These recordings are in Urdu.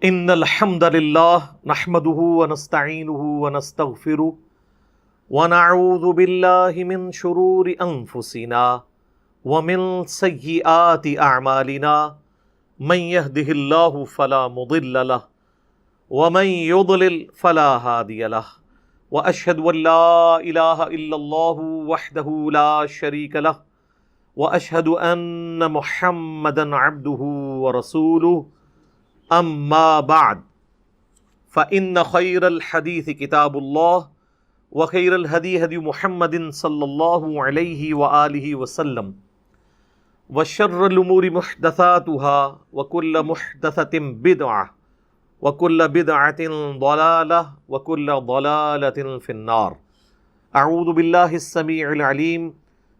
ان الحمد للہ نحمده ونستعینه ونستغفره ونعوذ باللہ من شرور انفسنا ومن سیئات اعمالنا من يهده اللہ فلا مضل له ومن يضلل فلا هادی له واشهد ان لا الہ الا اللہ وحدہ لا شریک له واشهد ان محمدا عبدہ ورسولہ اما بعد فإن خیر الحدیث کتاب اللہ وخیر الہدی ہدی محمد صلی اللہ علیہ وآلہ وسلم وشر الامور محدثاتها وکل محدثۃ بدعہ وکل بدعۃ ضلالہ وکل ضلالۃ فی النار۔ اعوذ باللہ السمیع العلیم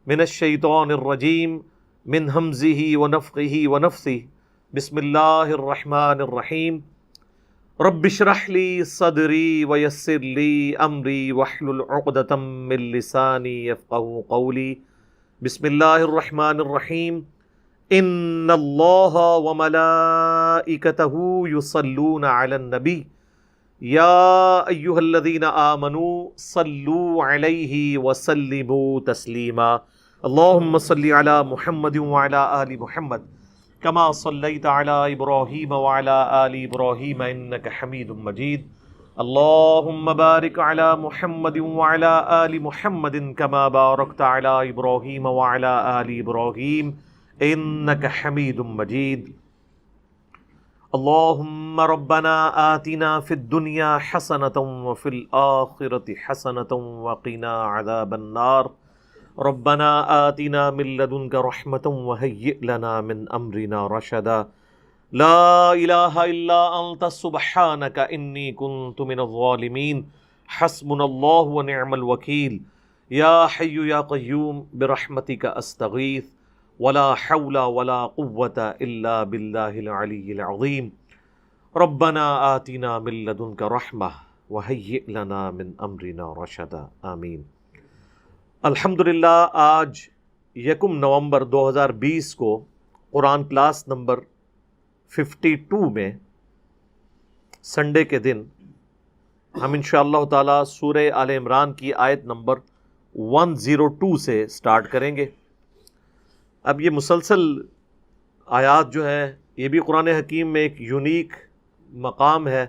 من الشیطان الرجیم من ہمزہ ونفخہ ونفثہ۔ بسم اللہ الرحمن الرحیم۔ رب اشرح لی صدری ویسر لی امری واحلل عقدۃ من لسانی یفقہوا قولی۔ بسم اللہ الرحمن الرحیم۔ ان اللہ وملائکتہ یصلون علی النبی یا ایہا الذین آمنوا صلوا علیہ وسلموا تسلیما۔ اللہم صل علی محمد وعلی آل محمد کما صلیت علی ابراہیم وعلی آل ابراہیم انک حمید مجید۔ اللہم بارک علی محمد وعلی آل محمد کما بارکت علی ابراہیم وعلی آل ابراہیم انک حمید مجید۔ اللہم ربنا آتنا فی الدنیا حسنۃ وفی الآخرۃ حسنۃ وقنا عذاب النار۔ ربنا آتنا من لدنک رحمۃ وہیئ لنا من امرنا رشدا۔ لا الہ الا انت سبحانک انی کنت من الظالمین۔ حسبنا اللہ ونعم الوکیل۔ یا حی یا قیوم برحمتک استغیث ولا حول ولا قوة الا باللہ العلی العظیم۔ ربنا آتنا من لدنک رحمہ وہیئ لنا من امرنا رشدا۔ آمین۔ الحمدللہ آج 1 نومبر 2020 کو قرآن کلاس نمبر 52 میں سنڈے کے دن ہم انشاءاللہ تعالی سورہ آل عمران کی آیت نمبر 102 سے سٹارٹ کریں گے۔ اب یہ مسلسل آیات جو ہیں یہ بھی قرآن حکیم میں ایک یونیک مقام ہے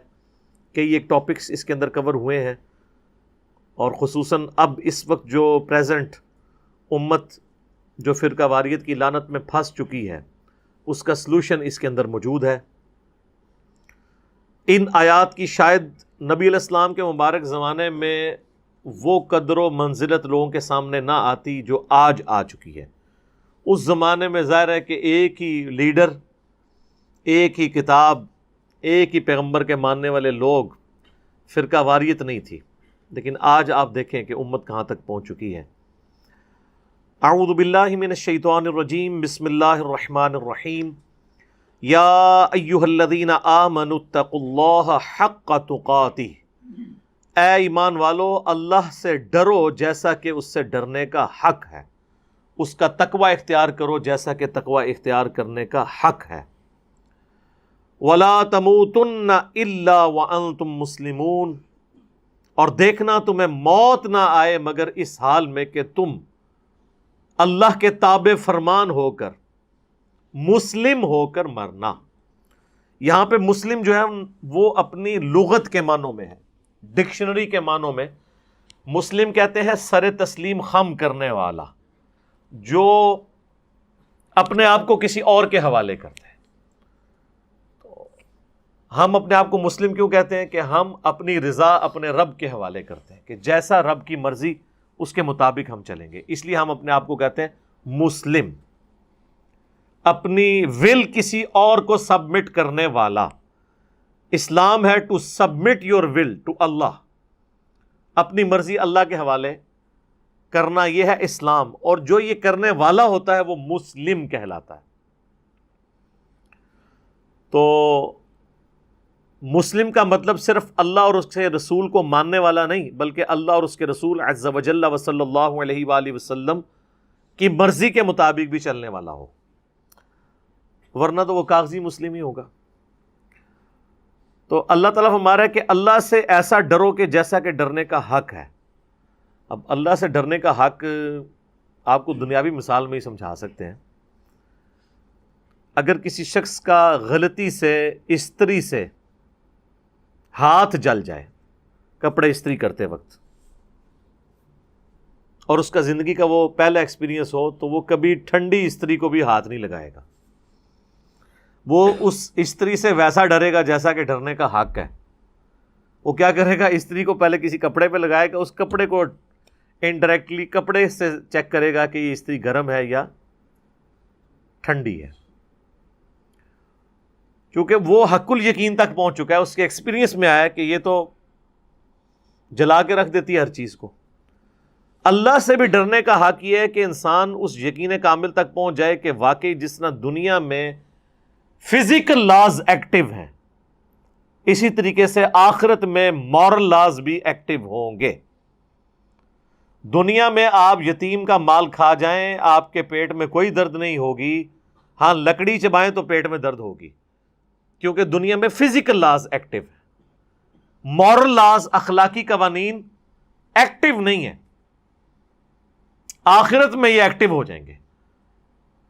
کہ یہ ایک ٹاپکس اس کے اندر کور ہوئے ہیں، اور خصوصاً اب اس وقت جو پریزنٹ امت جو فرقہ واریت کی لعنت میں پھنس چکی ہے اس کا سلوشن اس کے اندر موجود ہے۔ ان آیات کی شاید نبی علیہ السلام کے مبارک زمانے میں وہ قدر و منزلت لوگوں کے سامنے نہ آتی جو آج آ چکی ہے۔ اس زمانے میں ظاہر ہے کہ ایک ہی لیڈر، ایک ہی کتاب، ایک ہی پیغمبر کے ماننے والے لوگ، فرقہ واریت نہیں تھی، لیکن آج آپ دیکھیں کہ امت کہاں تک پہنچ چکی ہے۔ اعوذ باللہ من الشیطان الرجیم۔ بسم اللہ الرحمن الرحیم۔ یا ایہا الذین آمنوا اتقوا اللہ حق تقاتہ۔ اے ایمان والو اللہ سے ڈرو جیسا کہ اس سے ڈرنے کا حق ہے، اس کا تقوی اختیار کرو جیسا کہ تقوی اختیار کرنے کا حق ہے۔ ولا تموتن الا وانتم مسلمون۔ اور دیکھنا تمہیں موت نہ آئے مگر اس حال میں کہ تم اللہ کے تابع فرمان ہو کر، مسلم ہو کر مرنا۔ یہاں پہ مسلم جو ہے وہ اپنی لغت کے معنوں میں ہے، ڈکشنری کے معنوں میں مسلم کہتے ہیں سر تسلیم خم کرنے والا، جو اپنے آپ کو کسی اور کے حوالے کرتے ہیں۔ ہم اپنے آپ کو مسلم کیوں کہتے ہیں؟ کہ ہم اپنی رضا اپنے رب کے حوالے کرتے ہیں، کہ جیسا رب کی مرضی اس کے مطابق ہم چلیں گے، اس لیے ہم اپنے آپ کو کہتے ہیں مسلم، اپنی ول کسی اور کو سبمٹ کرنے والا۔ اسلام ہے to submit your will to اللہ، اپنی مرضی اللہ کے حوالے کرنا، یہ ہے اسلام، اور جو یہ کرنے والا ہوتا ہے وہ مسلم کہلاتا ہے۔ تو مسلم کا مطلب صرف اللہ اور اس کے رسول کو ماننے والا نہیں، بلکہ اللہ اور اس کے رسول عز و جل و صلی اللہ علیہ وآلہ وسلم کی مرضی کے مطابق بھی چلنے والا ہو، ورنہ تو وہ کاغذی مسلم ہی ہوگا۔ تو اللہ تعالیٰ ہمارا ہے کہ اللہ سے ایسا ڈرو کہ جیسا کہ ڈرنے کا حق ہے. اب اللہ سے ڈرنے کا حق آپ کو دنیاوی مثال میں ہی سمجھا سکتے ہیں. اگر کسی شخص کا غلطی سے استری سے ہاتھ جل جائے کپڑے استری کرتے وقت، اور اس کا زندگی کا وہ پہلا ایکسپیرینس ہو، تو وہ کبھی ٹھنڈی استری کو بھی ہاتھ نہیں لگائے گا. وہ اس استری سے ویسا ڈرے گا جیسا کہ ڈرنے کا حق ہے. وہ کیا کرے گا؟ استری کو پہلے کسی کپڑے پہ لگائے گا، اس کپڑے کو انڈائریکٹلی کپڑے سے چیک کرے گا کہ یہ استری گرم ہے یا ٹھنڈی ہے. کیونکہ وہ حق الیقین تک پہنچ چکا ہے، اس کے ایکسپیرینس میں آیا کہ یہ تو جلا کے رکھ دیتی ہے ہر چیز کو. اللہ سے بھی ڈرنے کا حق یہ ہے کہ انسان اس یقین کامل تک پہنچ جائے کہ واقعی جس طرح دنیا میں فزیکل لاز ایکٹیو ہیں، اسی طریقے سے آخرت میں مورل لاز بھی ایکٹیو ہوں گے. دنیا میں آپ یتیم کا مال کھا جائیں، آپ کے پیٹ میں کوئی درد نہیں ہوگی. ہاں، لکڑی چبائیں تو پیٹ میں درد ہوگی، کیونکہ دنیا میں فزیکل لاز ایکٹیو ہے. مورل لاز، اخلاقی قوانین ایکٹیو نہیں ہیں. آخرت میں یہ ایکٹیو ہو جائیں گے.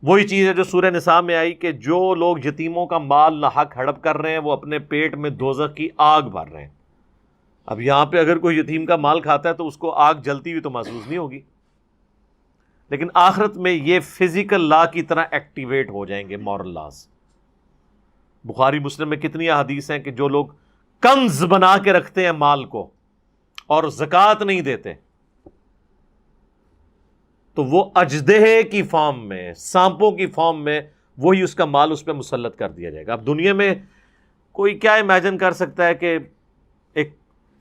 وہی چیز ہے جو سورہ نساء میں آئی کہ جو لوگ یتیموں کا مال ناحق ہڑپ کر رہے ہیں وہ اپنے پیٹ میں دوزخ کی آگ بھر رہے ہیں. اب یہاں پہ اگر کوئی یتیم کا مال کھاتا ہے تو اس کو آگ جلتی ہوئی تو محسوس نہیں ہوگی، لیکن آخرت میں یہ فزیکل لا کی طرح ایکٹیویٹ ہو جائیں گے مورل لاز. بخاری مسلم میں کتنی احادیث ہیں کہ جو لوگ کنز بنا کے رکھتے ہیں مال کو اور زکوٰۃ نہیں دیتے، تو وہ اژدہے کی فارم میں، سانپوں کی فارم میں وہی اس کا مال اس پہ مسلط کر دیا جائے گا. اب دنیا میں کوئی کیا امیجن کر سکتا ہے کہ ایک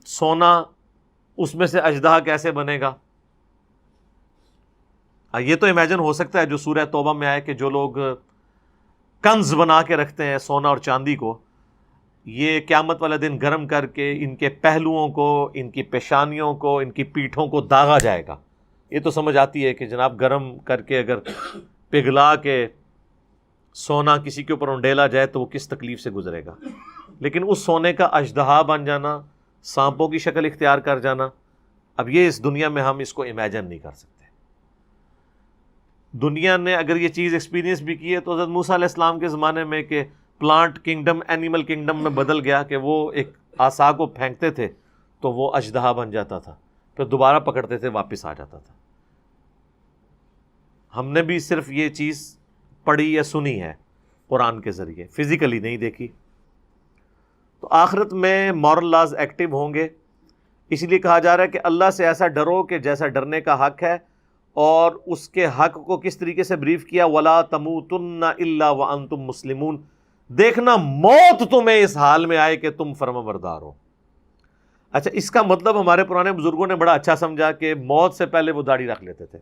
سونا اس میں سے اژدہا کیسے بنے گا؟ یہ تو امیجن ہو سکتا ہے جو سورہ توبہ میں آئے کہ جو لوگ کنز بنا کے رکھتے ہیں سونا اور چاندی کو، یہ قیامت والا دن گرم کر کے ان کے پہلوؤں کو، ان کی پیشانیوں کو، ان کی پیٹھوں کو داغا جائے گا. یہ تو سمجھ آتی ہے کہ جناب گرم کر کے اگر پگھلا کے سونا کسی کے اوپر انڈیلا جائے تو وہ کس تکلیف سے گزرے گا. لیکن اس سونے کا اژدہا بن جانا، سانپوں کی شکل اختیار کر جانا، اب یہ اس دنیا میں ہم اس کو امیجن نہیں کر سکتے. دنیا نے اگر یہ چیز ایکسپیرینس بھی کی ہے تو حضرت موسیٰ علیہ السلام کے زمانے میں کہ پلانٹ کنگڈم اینیمل کنگڈم میں بدل گیا کہ وہ ایک عصا کو پھینکتے تھے تو وہ اژدہا بن جاتا تھا، پھر دوبارہ پکڑتے تھے واپس آ جاتا تھا. ہم نے بھی صرف یہ چیز پڑھی یا سنی ہے قرآن کے ذریعے، فزیکلی نہیں دیکھی. تو آخرت میں مورل لاز ایکٹیو ہوں گے. اس لیے کہا جا رہا ہے کہ اللہ سے ایسا ڈرو کہ جیسا ڈرنے کا حق ہے، اور اس کے حق کو کس طریقے سے بریف کیا، وَلَا تَمُوتُنَّ إِلَّا وَأَنْتُمْ مُسْلِمُونَ. دیکھنا موت تمہیں اس حال میں آئے کہ تم فرمانبردار ہو. اچھا، اس کا مطلب ہمارے پرانے بزرگوں نے بڑا اچھا سمجھا کہ موت سے پہلے وہ داڑھی رکھ لیتے تھے.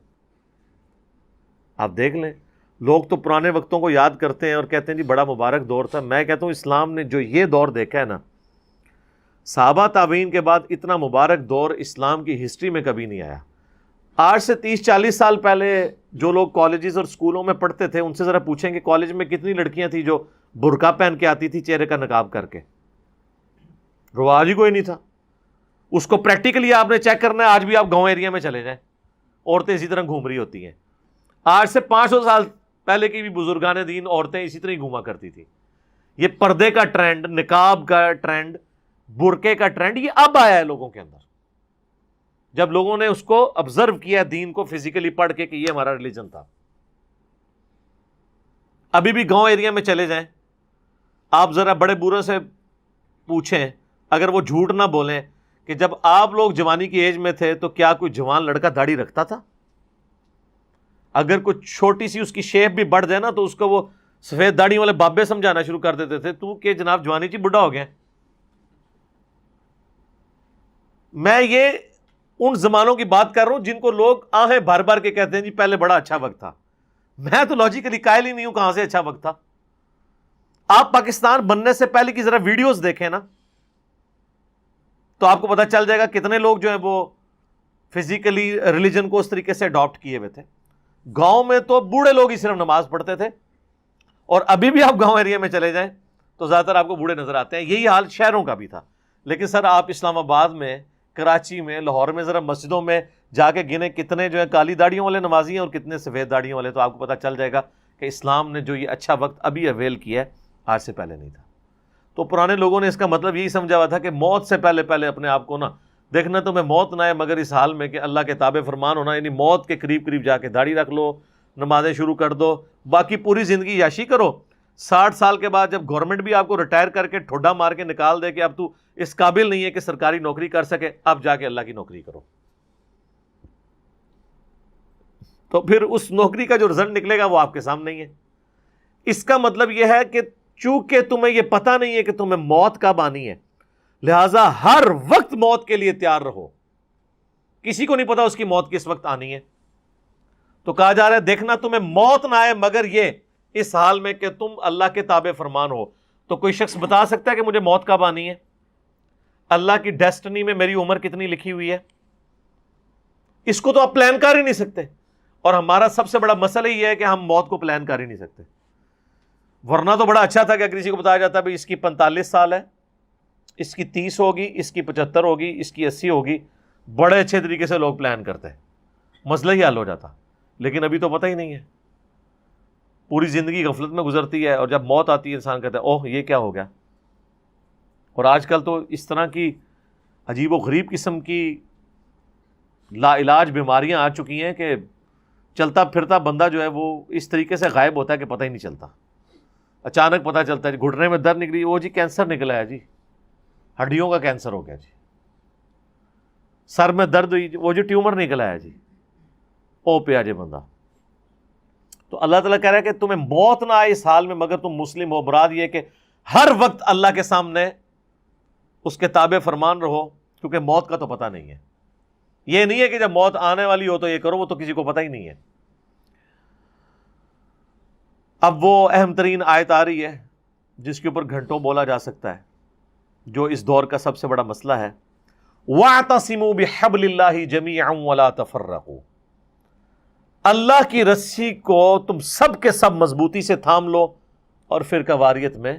آپ دیکھ لیں، لوگ تو پرانے وقتوں کو یاد کرتے ہیں اور کہتے ہیں جی بڑا مبارک دور تھا. میں کہتا ہوں اسلام نے جو یہ دور دیکھا ہے نا، صحابہ تابعین کے بعد اتنا مبارک دور اسلام کی ہسٹری میں کبھی نہیں آیا. آج سے 30-40 سال پہلے جو لوگ کالجز اور اسکولوں میں پڑھتے تھے ان سے ذرا پوچھیں کہ کالج میں کتنی لڑکیاں تھیں جو برقع پہن کے آتی تھی چہرے کا نقاب کر کے؟ رواج ہی کوئی نہیں تھا. اس کو پریکٹیکلی آپ نے چیک کرنا ہے. آج بھی آپ گاؤں ایریا میں چلے جائیں، عورتیں اسی طرح گھوم رہی ہوتی ہیں. آج سے 500 سال پہلے کی بھی بزرگان دین عورتیں اسی طرح ہی گھوما کرتی تھی. یہ پردے کا ٹرینڈ، نقاب کا ٹرینڈ، برقعے کا ٹرینڈ یہ اب آیا ہے لوگوں کے اندر، جب لوگوں نے اس کو آبزرو کیا دین کو فزیکلی پڑھ کے کہ یہ ہمارا ریلیجن تھا. ابھی بھی گاؤں ایریا میں چلے جائیں، آپ ذرا بڑے بوڑھوں سے پوچھیں، اگر وہ جھوٹ نہ بولیں کہ جب آپ لوگ جوانی کی ایج میں تھے تو کیا کوئی جوان لڑکا داڑھی رکھتا تھا؟ اگر کوئی چھوٹی سی اس کی شیپ بھی بڑھ جائے نا تو اس کو وہ سفید داڑھی والے بابے سمجھانا شروع کر دیتے تھے، تو کہ جناب جوانی چی بڑھا ہو گیا. میں یہ ان زمانوں کی بات کر رہا ہوں جن کو لوگ آہیں بھر بھر کے کہتے ہیں جی پہلے بڑا اچھا وقت تھا. میں تو لاجیکلی قائل ہی نہیں ہوں کہاں سے اچھا وقت تھا. آپ پاکستان بننے سے پہلے کی ذرا ویڈیوز دیکھیں نا تو آپ کو پتہ چل جائے گا کتنے لوگ جو ہیں وہ فزیکلی ریلیجن کو اس طریقے سے اڈاپٹ کیے ہوئے تھے. گاؤں میں تو بوڑھے لوگ ہی صرف نماز پڑھتے تھے، اور ابھی بھی آپ گاؤں ایریا میں چلے جائیں تو زیادہ تر آپ کو بوڑھے نظر آتے ہیں. یہی حال شہروں کا بھی تھا. لیکن سر آپ اسلام آباد میں، کراچی میں، لاہور میں ذرا مسجدوں میں جا کے گنے کتنے جو ہے کالی داڑیوں والے نمازی ہیں اور کتنے سفید داڑیوں والے، تو آپ کو پتہ چل جائے گا کہ اسلام نے جو یہ اچھا وقت ابھی اویل کیا ہے آج سے پہلے نہیں تھا. تو پرانے لوگوں نے اس کا مطلب یہی سمجھا ہوا تھا کہ موت سے پہلے پہلے اپنے آپ کو نا دیکھنا تمہیں موت نہ ہے مگر اس حال میں کہ اللہ کے تابع فرمان ہونا، یعنی موت کے قریب قریب جا کے داڑھی رکھ لو، نمازیں شروع کر دو، باقی پوری زندگی یاشی کرو. 60 سال کے بعد جب گورنمنٹ بھی آپ کو ریٹائر کر کے ٹھوڈا مار کے نکال دے کہ اب تو اس قابل نہیں ہے کہ سرکاری نوکری کر سکے، اب جا کے اللہ کی نوکری کرو. تو پھر اس نوکری کا جو رزلٹ نکلے گا وہ آپ کے سامنے ہی ہے. اس کا مطلب یہ ہے کہ چونکہ تمہیں یہ پتہ نہیں ہے کہ تمہیں موت کب آنی ہے، لہٰذا ہر وقت موت کے لیے تیار رہو. کسی کو نہیں پتا اس کی موت کس وقت آنی ہے. تو کہا جا رہا ہے دیکھنا تمہیں موت نہ آئے مگر یہ اس حال میں کہ تم اللہ کے تابع فرمان ہو. تو کوئی شخص بتا سکتا ہے کہ مجھے موت کب آنی ہے؟ اللہ کی ڈیسٹنی میں میری عمر کتنی لکھی ہوئی ہے؟ اس کو تو آپ پلان کر ہی نہیں سکتے. اور ہمارا سب سے بڑا مسئلہ یہ ہے کہ ہم موت کو پلان کر ہی نہیں سکتے. ورنہ تو بڑا اچھا تھا کہ اگر کسی کو بتایا جاتا ہے بھائی اس کی 45 سال ہے، اس کی 30 ہوگی، اس کی 75 ہوگی، اس کی 80 ہوگی، بڑے اچھے طریقے سے لوگ پلان کرتے ہیں، مسئلہ ہی حل ہو جاتا. لیکن ابھی تو پتہ ہی نہیں ہے، پوری زندگی غفلت میں گزرتی ہے، اور جب موت آتی ہے انسان کہتا ہے اوہ یہ کیا ہو گیا. اور آج کل تو اس طرح کی عجیب و غریب قسم کی لا علاج بیماریاں آ چکی ہیں کہ چلتا پھرتا بندہ جو ہے وہ اس طریقے سے غائب ہوتا ہے کہ پتہ ہی نہیں چلتا. اچانک پتہ چلتا ہے گھٹنے میں درد نکلی، وہ جی کینسر نکلا ہے، جی ہڈیوں کا کینسر ہو گیا، جی سر میں درد ہوئی، وہ جو ٹیومر نکلا ہے، جی او پہ آ جائے بندہ. تو اللہ تعالیٰ کہہ رہا ہے کہ تمہیں موت نہ آئے اس حال میں مگر تم مسلم ہو. مراد یہ کہ ہر وقت اللہ کے سامنے اس کے تابع فرمان رہو، کیونکہ موت کا تو پتہ نہیں ہے. یہ نہیں ہے کہ جب موت آنے والی ہو تو یہ کرو، وہ تو کسی کو پتہ ہی نہیں ہے. اب وہ اہم ترین آیت آ رہی ہے جس کے اوپر گھنٹوں بولا جا سکتا ہے، جو اس دور کا سب سے بڑا مسئلہ ہے. وَاعْتَصِمُوا بِحَبْلِ اللَّهِ جَمِيعًا وَلَا تَفَرَّقُوا. اللہ کی رسی کو تم سب کے سب مضبوطی سے تھام لو اور فرقہ واریت میں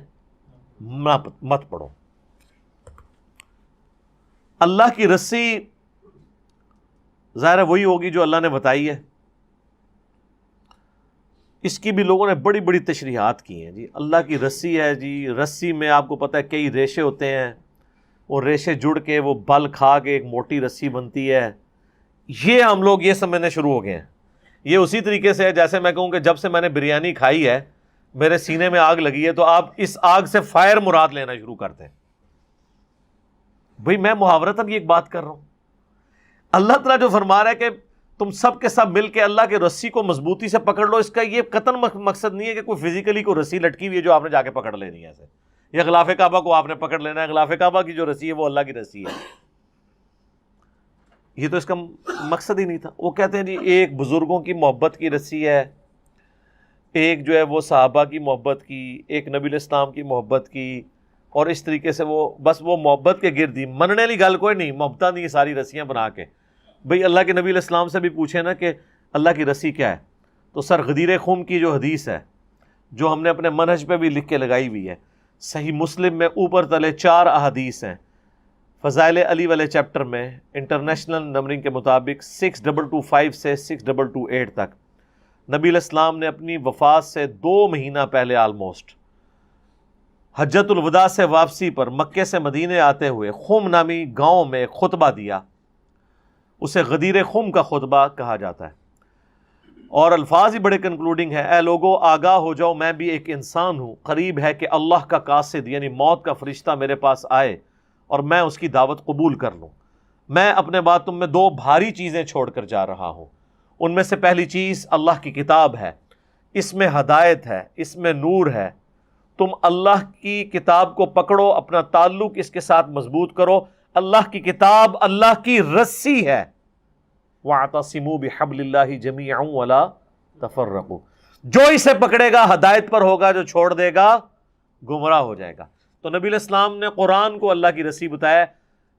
مت پڑو. اللہ کی رسی ظاہر ہے وہی ہوگی جو اللہ نے بتائی ہے. اس کی بھی لوگوں نے بڑی بڑی تشریحات کی ہیں. جی اللہ کی رسی ہے، جی رسی میں آپ کو پتہ ہے کئی ریشے ہوتے ہیں، وہ ریشے جڑ کے وہ بل کھا کے ایک موٹی رسی بنتی ہے. یہ ہم لوگ یہ سمجھنے شروع ہو گئے ہیں. یہ اسی طریقے سے ہے جیسے میں کہوں کہ جب سے میں نے بریانی کھائی ہے میرے سینے میں آگ لگی ہے، تو آپ اس آگ سے فائر مراد لینا شروع کرتے ہیں. بھئی میں محاورتاً یہ ایک بات کر رہا ہوں. اللہ تعالیٰ جو فرما رہا ہے کہ تم سب کے سب مل کے اللہ کے رسی کو مضبوطی سے پکڑ لو، اس کا یہ قطعاً مقصد نہیں ہے کہ کوئی فزیکلی کوئی رسی لٹکی ہوئی ہے جو آپ نے جا کے پکڑ لینی ہے ایسے، یا غلاف کعبہ کو آپ نے پکڑ لینا ہے. غلاف کعبہ کی جو رسی ہے وہ اللہ کی رسی ہے. یہ تو اس کا مقصد ہی نہیں تھا. وہ کہتے ہیں جی ایک بزرگوں کی محبت کی رسی ہے، ایک جو ہے وہ صحابہ کی محبت کی، ایک نبی الاسلام کی محبت کی، اور اس طریقے سے وہ بس وہ محبت کے گرد ہی مننے والی گل کوئی نہیں، محبتاں نہیں ساری رسیاں بنا کے. بھئی اللہ کے نبی علیہ السلام سے بھی پوچھیں نا کہ اللہ کی رسی کیا ہے، تو سر غدیر خم کی جو حدیث ہے جو ہم نے اپنے منہج پہ بھی لکھ کے لگائی ہوئی ہے، صحیح مسلم میں اوپر تلے 4 احادیث ہیں. فضائل علی والے چیپٹر میں انٹرنیشنل نمبرنگ کے مطابق 6225 سے 6228 تک نبی علیہ السلام نے اپنی وفات سے 2 مہینہ پہلے آلموسٹ حجۃ الوداع سے واپسی پر مکے سے مدینے آتے ہوئے خم نامی گاؤں میں خطبہ دیا. اسے غدیر خم کا خطبہ کہا جاتا ہے، اور الفاظ ہی بڑے کنکلوڈنگ ہے. اے لوگو آگاہ ہو جاؤ، میں بھی ایک انسان ہوں، قریب ہے کہ اللہ کا قاصد یعنی موت کا فرشتہ میرے پاس آئے اور میں اس کی دعوت قبول کر لوں. میں اپنے بعد تم میں 2 بھاری چیزیں چھوڑ کر جا رہا ہوں. ان میں سے پہلی چیز اللہ کی کتاب ہے، اس میں ہدایت ہے، اس میں نور ہے. تم اللہ کی کتاب کو پکڑو، اپنا تعلق اس کے ساتھ مضبوط کرو. اللہ کی کتاب اللہ کی رسی ہے. وَاعْتَصِمُوا بِحَبْلِ اللَّهِ جَمِيعًا وَلَا تَفَرَّقُوا. جو اسے پکڑے گا ہدایت پر ہوگا، جو چھوڑ دے گا گمراہ ہو جائے گا. تو نبی علیہ السلام نے قرآن کو اللہ کی رسی بتایا.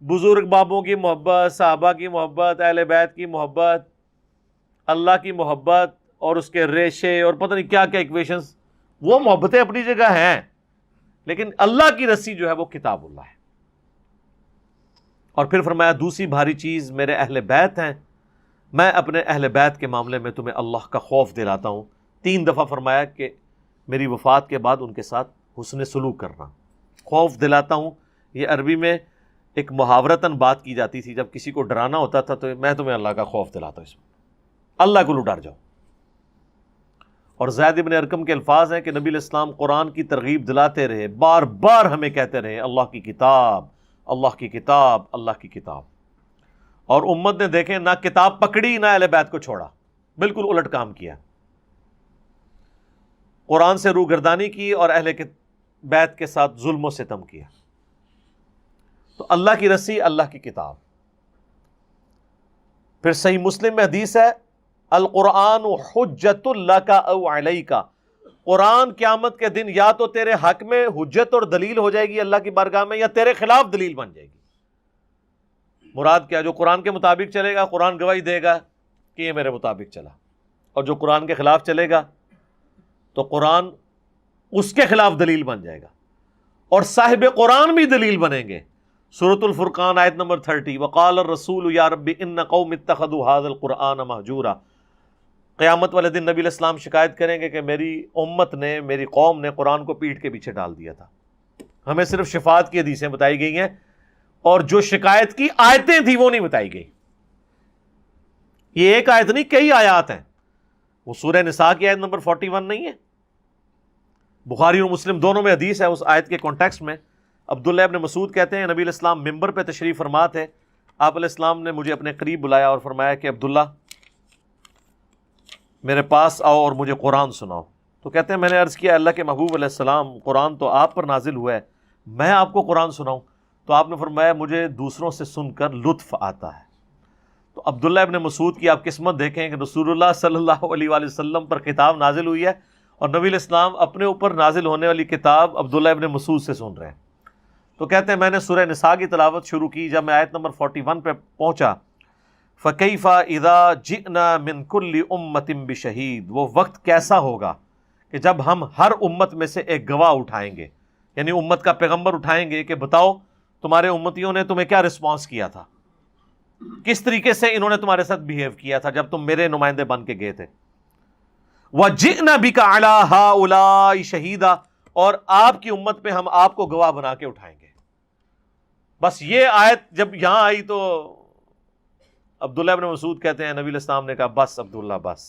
بزرگ بابوں کی محبت، صحابہ کی محبت، اہل بیت کی محبت، اللہ کی محبت اور اس کے ریشے اور پتہ نہیں کیا کیا ایکویشنز، وہ محبتیں اپنی جگہ ہیں. لیکن اللہ کی رسی جو ہے وہ کتاب اللہ ہے۔ اور پھر فرمایا دوسری بھاری چیز میرے اہل بیت ہیں، میں اپنے اہل بیت کے معاملے میں تمہیں اللہ کا خوف دلاتا ہوں۔ 3 دفعہ فرمایا کہ میری وفات کے بعد ان کے ساتھ حسن سلوک کرنا۔ خوف دلاتا ہوں، یہ عربی میں ایک محاورتاً بات کی جاتی تھی، جب کسی کو ڈرانا ہوتا تھا تو میں تمہیں اللہ کا خوف دلاتا ہوں، اس میں اللہ کو ڈر جاؤ۔ اور زید بن ارقم کے الفاظ ہیں کہ نبی علیہ السلام قرآن کی ترغیب دلاتے رہے، بار بار ہمیں کہتے رہے اللہ کی کتاب، اللہ کی کتاب، اللہ کی کتاب۔ اور امت نے دیکھیں نہ کتاب پکڑی نہ اہل بیت کو چھوڑا، بالکل الٹ کام کیا، قرآن سے روگردانی کی اور اہل بیت کے ساتھ ظلم و ستم کیا۔ تو اللہ کی رسی، اللہ کی کتاب۔ پھر صحیح مسلم میں حدیث ہے القرآن حجت لک او علیک، قرآن قیامت کے دن یا تو تیرے حق میں حجت اور دلیل ہو جائے گی اللہ کی بارگاہ میں، یا تیرے خلاف دلیل بن جائے گی۔ مراد کیا؟ جو قرآن کے مطابق چلے گا قرآن گواہی دے گا کہ یہ میرے مطابق چلا، اور جو قرآن کے خلاف چلے گا تو قرآن اس کے خلاف دلیل بن جائے گا، اور صاحب قرآن بھی دلیل بنیں گے۔ سورۃ الفرقان آیت نمبر 30، وقال الرسول یا رب ان قوم اتخذوا هذا القرآن مہجورا۔ قیامت والے دن نبی علیہ السلام شکایت کریں گے کہ میری امت نے، میری قوم نے قرآن کو پیٹھ کے پیچھے ڈال دیا تھا۔ ہمیں صرف شفاعت کی حدیثیں بتائی گئی ہیں، اور جو شکایت کی آیتیں تھیں وہ نہیں بتائی گئی۔ یہ ایک آیت نہیں، کئی آیات ہیں۔ وہ سورہ نساء کی آیت نمبر 41 نہیں ہے؟ بخاری اور مسلم دونوں میں حدیث ہے اس آیت کے کانٹیکسٹ میں۔ عبداللہ ابن مسعود کہتے ہیں نبی علیہ السلام ممبر پہ تشریف فرما تھے، آپ علیہ السلام نے مجھے اپنے قریب بلایا اور فرمایا کہ عبداللہ میرے پاس آؤ اور مجھے قرآن سناؤ۔ تو کہتے ہیں میں نے عرض کیا اللہ کے محبوب علیہ السلام قرآن تو آپ پر نازل ہوا ہے، میں آپ کو قرآن سناؤں؟ تو آپ نے فرمایا مجھے دوسروں سے سن کر لطف آتا ہے۔ تو عبداللہ ابن مسعود کی آپ قسمت دیکھیں کہ رسول اللہ صلی اللہ علیہ وآلہ وسلم پر کتاب نازل ہوئی ہے، اور نبی علیہ السلام اپنے اوپر نازل ہونے والی کتاب عبداللہ ابن مسعود سے سن رہے ہیں۔ تو کہتے ہیں میں نے سورہ نساء کی تلاوت شروع کی، جب میں آیت نمبر 41 پہ پہنچا فَكَيْفَ إِذَا جِئْنَا مِن كُلِّ أُمَّةٍ بِشَهِيدٍ، وہ وقت کیسا ہوگا کہ جب ہم ہر امت میں سے ایک گواہ اٹھائیں گے، یعنی امت کا پیغمبر اٹھائیں گے کہ بتاؤ تمہارے امتیوں نے تمہیں کیا رسپانس کیا تھا، کس طریقے سے انہوں نے تمہارے ساتھ بیہیو کیا تھا جب تم میرے نمائندے بن کے گئے تھے۔ وَجِئْنَا بِكَ عَلَىٰ هَٰؤُلَاءِ شَهِيدًا، اور آپ کی امت پہ ہم آپ کو گواہ بنا کے اٹھائیں گے۔ بس یہ آیت جب یہاں آئی تو عبداللہ ابن مسعود کہتے ہیں نبی علیہ السلام نے کہا بس عبداللہ بس۔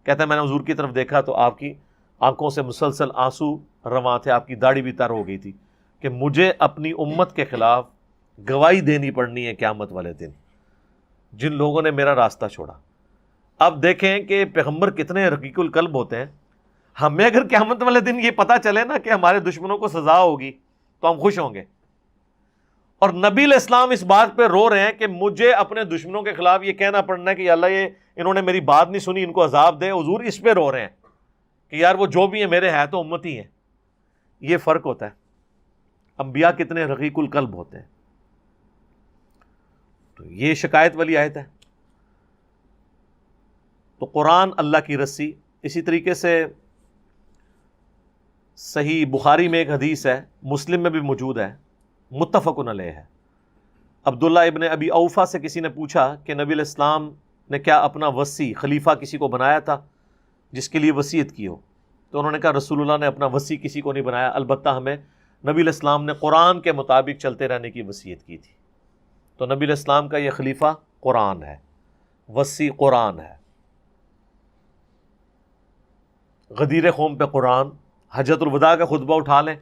کہتے ہیں میں نے حضور کی طرف دیکھا تو آپ کی آنکھوں سے مسلسل آنسو رواں تھے، آپ کی داڑھی بھی تر ہو گئی تھی کہ مجھے اپنی امت کے خلاف گواہی دینی پڑنی ہے قیامت والے دن، جن لوگوں نے میرا راستہ چھوڑا۔ اب دیکھیں کہ پیغمبر کتنے رقیق القلب ہوتے ہیں۔ ہمیں اگر قیامت والے دن یہ پتہ چلے نا کہ ہمارے دشمنوں کو سزا ہوگی تو ہم خوش ہوں گے، اور نبی علیہ السلام اس بات پہ رو رہے ہیں کہ مجھے اپنے دشمنوں کے خلاف یہ کہنا پڑنا ہے کہ یا اللہ یہ انہوں نے میری بات نہیں سنی، ان کو عذاب دے۔ حضور اس پہ رو رہے ہیں کہ یار وہ جو بھی ہیں میرے ہیں تو امتی ہیں۔ یہ فرق ہوتا ہے، انبیاء کتنے رقیق القلب ہوتے ہیں۔ تو یہ شکایت والی آیت ہے۔ تو قرآن اللہ کی رسی۔ اسی طریقے سے صحیح بخاری میں ایک حدیث ہے، مسلم میں بھی موجود ہے، متفق علیہ ہے۔ عبداللہ ابن ابی اوفا سے کسی نے پوچھا کہ نبی علیہ السلام نے کیا اپنا وصی خلیفہ کسی کو بنایا تھا جس کے لیے وصیت کی ہو؟ تو انہوں نے کہا رسول اللہ نے اپنا وصی کسی کو نہیں بنایا، البتہ ہمیں نبی علیہ السلام نے قرآن کے مطابق چلتے رہنے کی وصیت کی تھی۔ تو نبی علیہ السلام کا یہ خلیفہ قرآن ہے، وصی قرآن ہے۔ غدیر قوم پہ قرآن، حجۃ الوداع کا خطبہ اٹھا لیں۔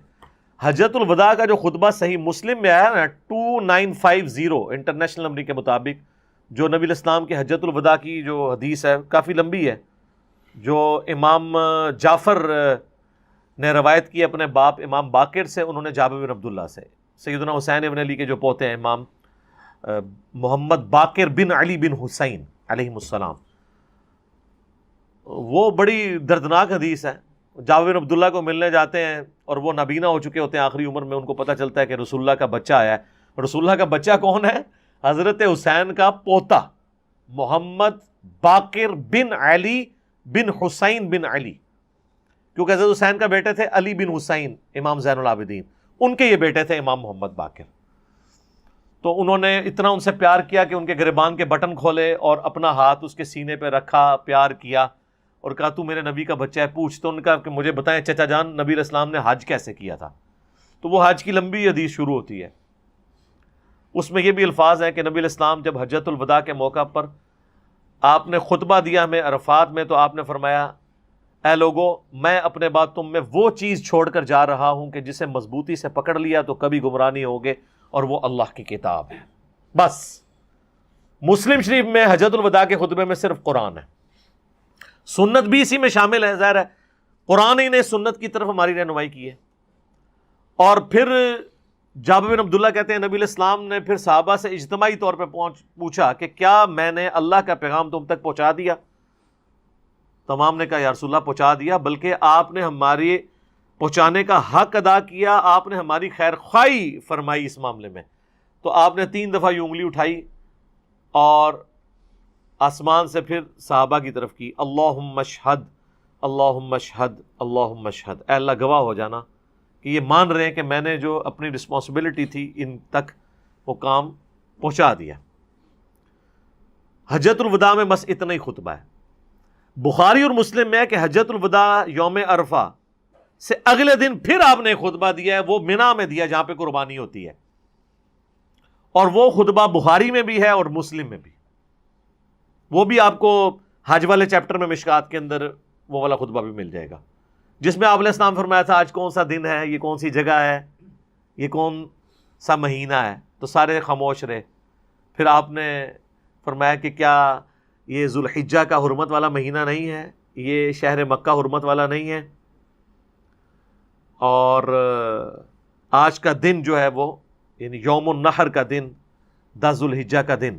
حجۃ الوداع کا جو خطبہ صحیح مسلم میں آیا نا 2950 انٹرنیشنل نمبر کے مطابق، جو نبی علیہ السلام کے حجۃ الوداع کی جو حدیث ہے کافی لمبی ہے، جو امام جعفر نے روایت کی اپنے باپ امام باقر سے، انہوں نے جابر بن عبداللہ سے، سیدنا حسین ابن علی کے جو پوتے ہیں امام محمد باقر بن علی بن حسین علیہ السلام، وہ بڑی دردناک حدیث ہے۔ جابر بن عبداللہ کو ملنے جاتے ہیں اور وہ نابینا ہو چکے ہوتے ہیں آخری عمر میں، ان کو پتہ چلتا ہے کہ رسول اللہ کا بچہ آیا ہے۔ رسول اللہ کا بچہ کون ہے؟ حضرت حسین کا پوتا محمد باقر بن علی بن حسین بن علی، کیونکہ حضرت حسین کا بیٹے تھے علی بن حسین امام زین العابدین، ان کے یہ بیٹے تھے امام محمد باقر. تو انہوں نے اتنا ان سے پیار کیا کہ ان کے گریبان کے بٹن کھولے اور اپنا ہاتھ اس کے سینے پہ رکھا، پیار کیا اور کہا تو میرے نبی کا بچہ ہے، پوچھ. تو ان کا کہ مجھے بتائیں چچا جان نبی علیہ السلام نے حج کیسے کیا تھا؟ تو وہ حج کی لمبی حدیث شروع ہوتی ہے. اس میں یہ بھی الفاظ ہیں کہ نبی علیہ السلام جب حجۃ الوداع کے موقع پر آپ نے خطبہ دیا ہمیں عرفات میں، تو آپ نے فرمایا اے لوگو، میں اپنے بعد تم میں وہ چیز چھوڑ کر جا رہا ہوں کہ جسے مضبوطی سے پکڑ لیا تو کبھی گمراہ نہیں ہوگے، اور وہ اللہ کی کتاب ہے. بس مسلم شریف میں حجۃ الوداع کے خطبے میں صرف قرآن ہے، سنت بھی اسی میں شامل ہے. ظاہر ہے قرآن ہی نے سنت کی طرف ہماری رہنمائی کی ہے. اور پھر جابر بن عبداللہ کہتے ہیں نبی علیہ السلام نے پھر صحابہ سے اجتماعی طور پہ پوچھا کہ کیا میں نے اللہ کا پیغام تم تک پہنچا دیا؟ تمام نے کہا یا رسول اللہ پہنچا دیا، بلکہ آپ نے ہماری پہنچانے کا حق ادا کیا، آپ نے ہماری خیر خواہی فرمائی اس معاملے میں. تو آپ نے 3 دفعہ یہ انگلی اٹھائی اور آسمان سے پھر صحابہ کی طرف کی، اللہم اشہد اللہم اشہد اللہم اشہد، اے اللہ گواہ ہو جانا کہ یہ مان رہے ہیں کہ میں نے جو اپنی رسپانسبلٹی تھی ان تک وہ کام پہنچا دیا. حجۃ الوداع میں بس اتنا ہی خطبہ ہے. بخاری اور مسلم میں ہے کہ حجۃ الوداع یوم عرفہ سے اگلے دن پھر آپ نے خطبہ دیا ہے، وہ مینا میں دیا جہاں پہ قربانی ہوتی ہے، اور وہ خطبہ بخاری میں بھی ہے اور مسلم میں بھی. وہ بھی آپ کو حج والے چیپٹر میں مشکات کے اندر وہ والا خطبہ بھی مل جائے گا، جس میں آپ علیہ السلام فرمایا تھا آج کون سا دن ہے، یہ کون سی جگہ ہے، یہ کون سا مہینہ ہے. تو سارے خاموش رہے. پھر آپ نے فرمایا کہ کیا یہ ذوالحجہ کا حرمت والا مہینہ نہیں ہے، یہ شہر مکہ حرمت والا نہیں ہے، اور آج کا دن جو ہے وہ یعنی یوم النحر کا دن، 10 ذوالحجہ کا دن.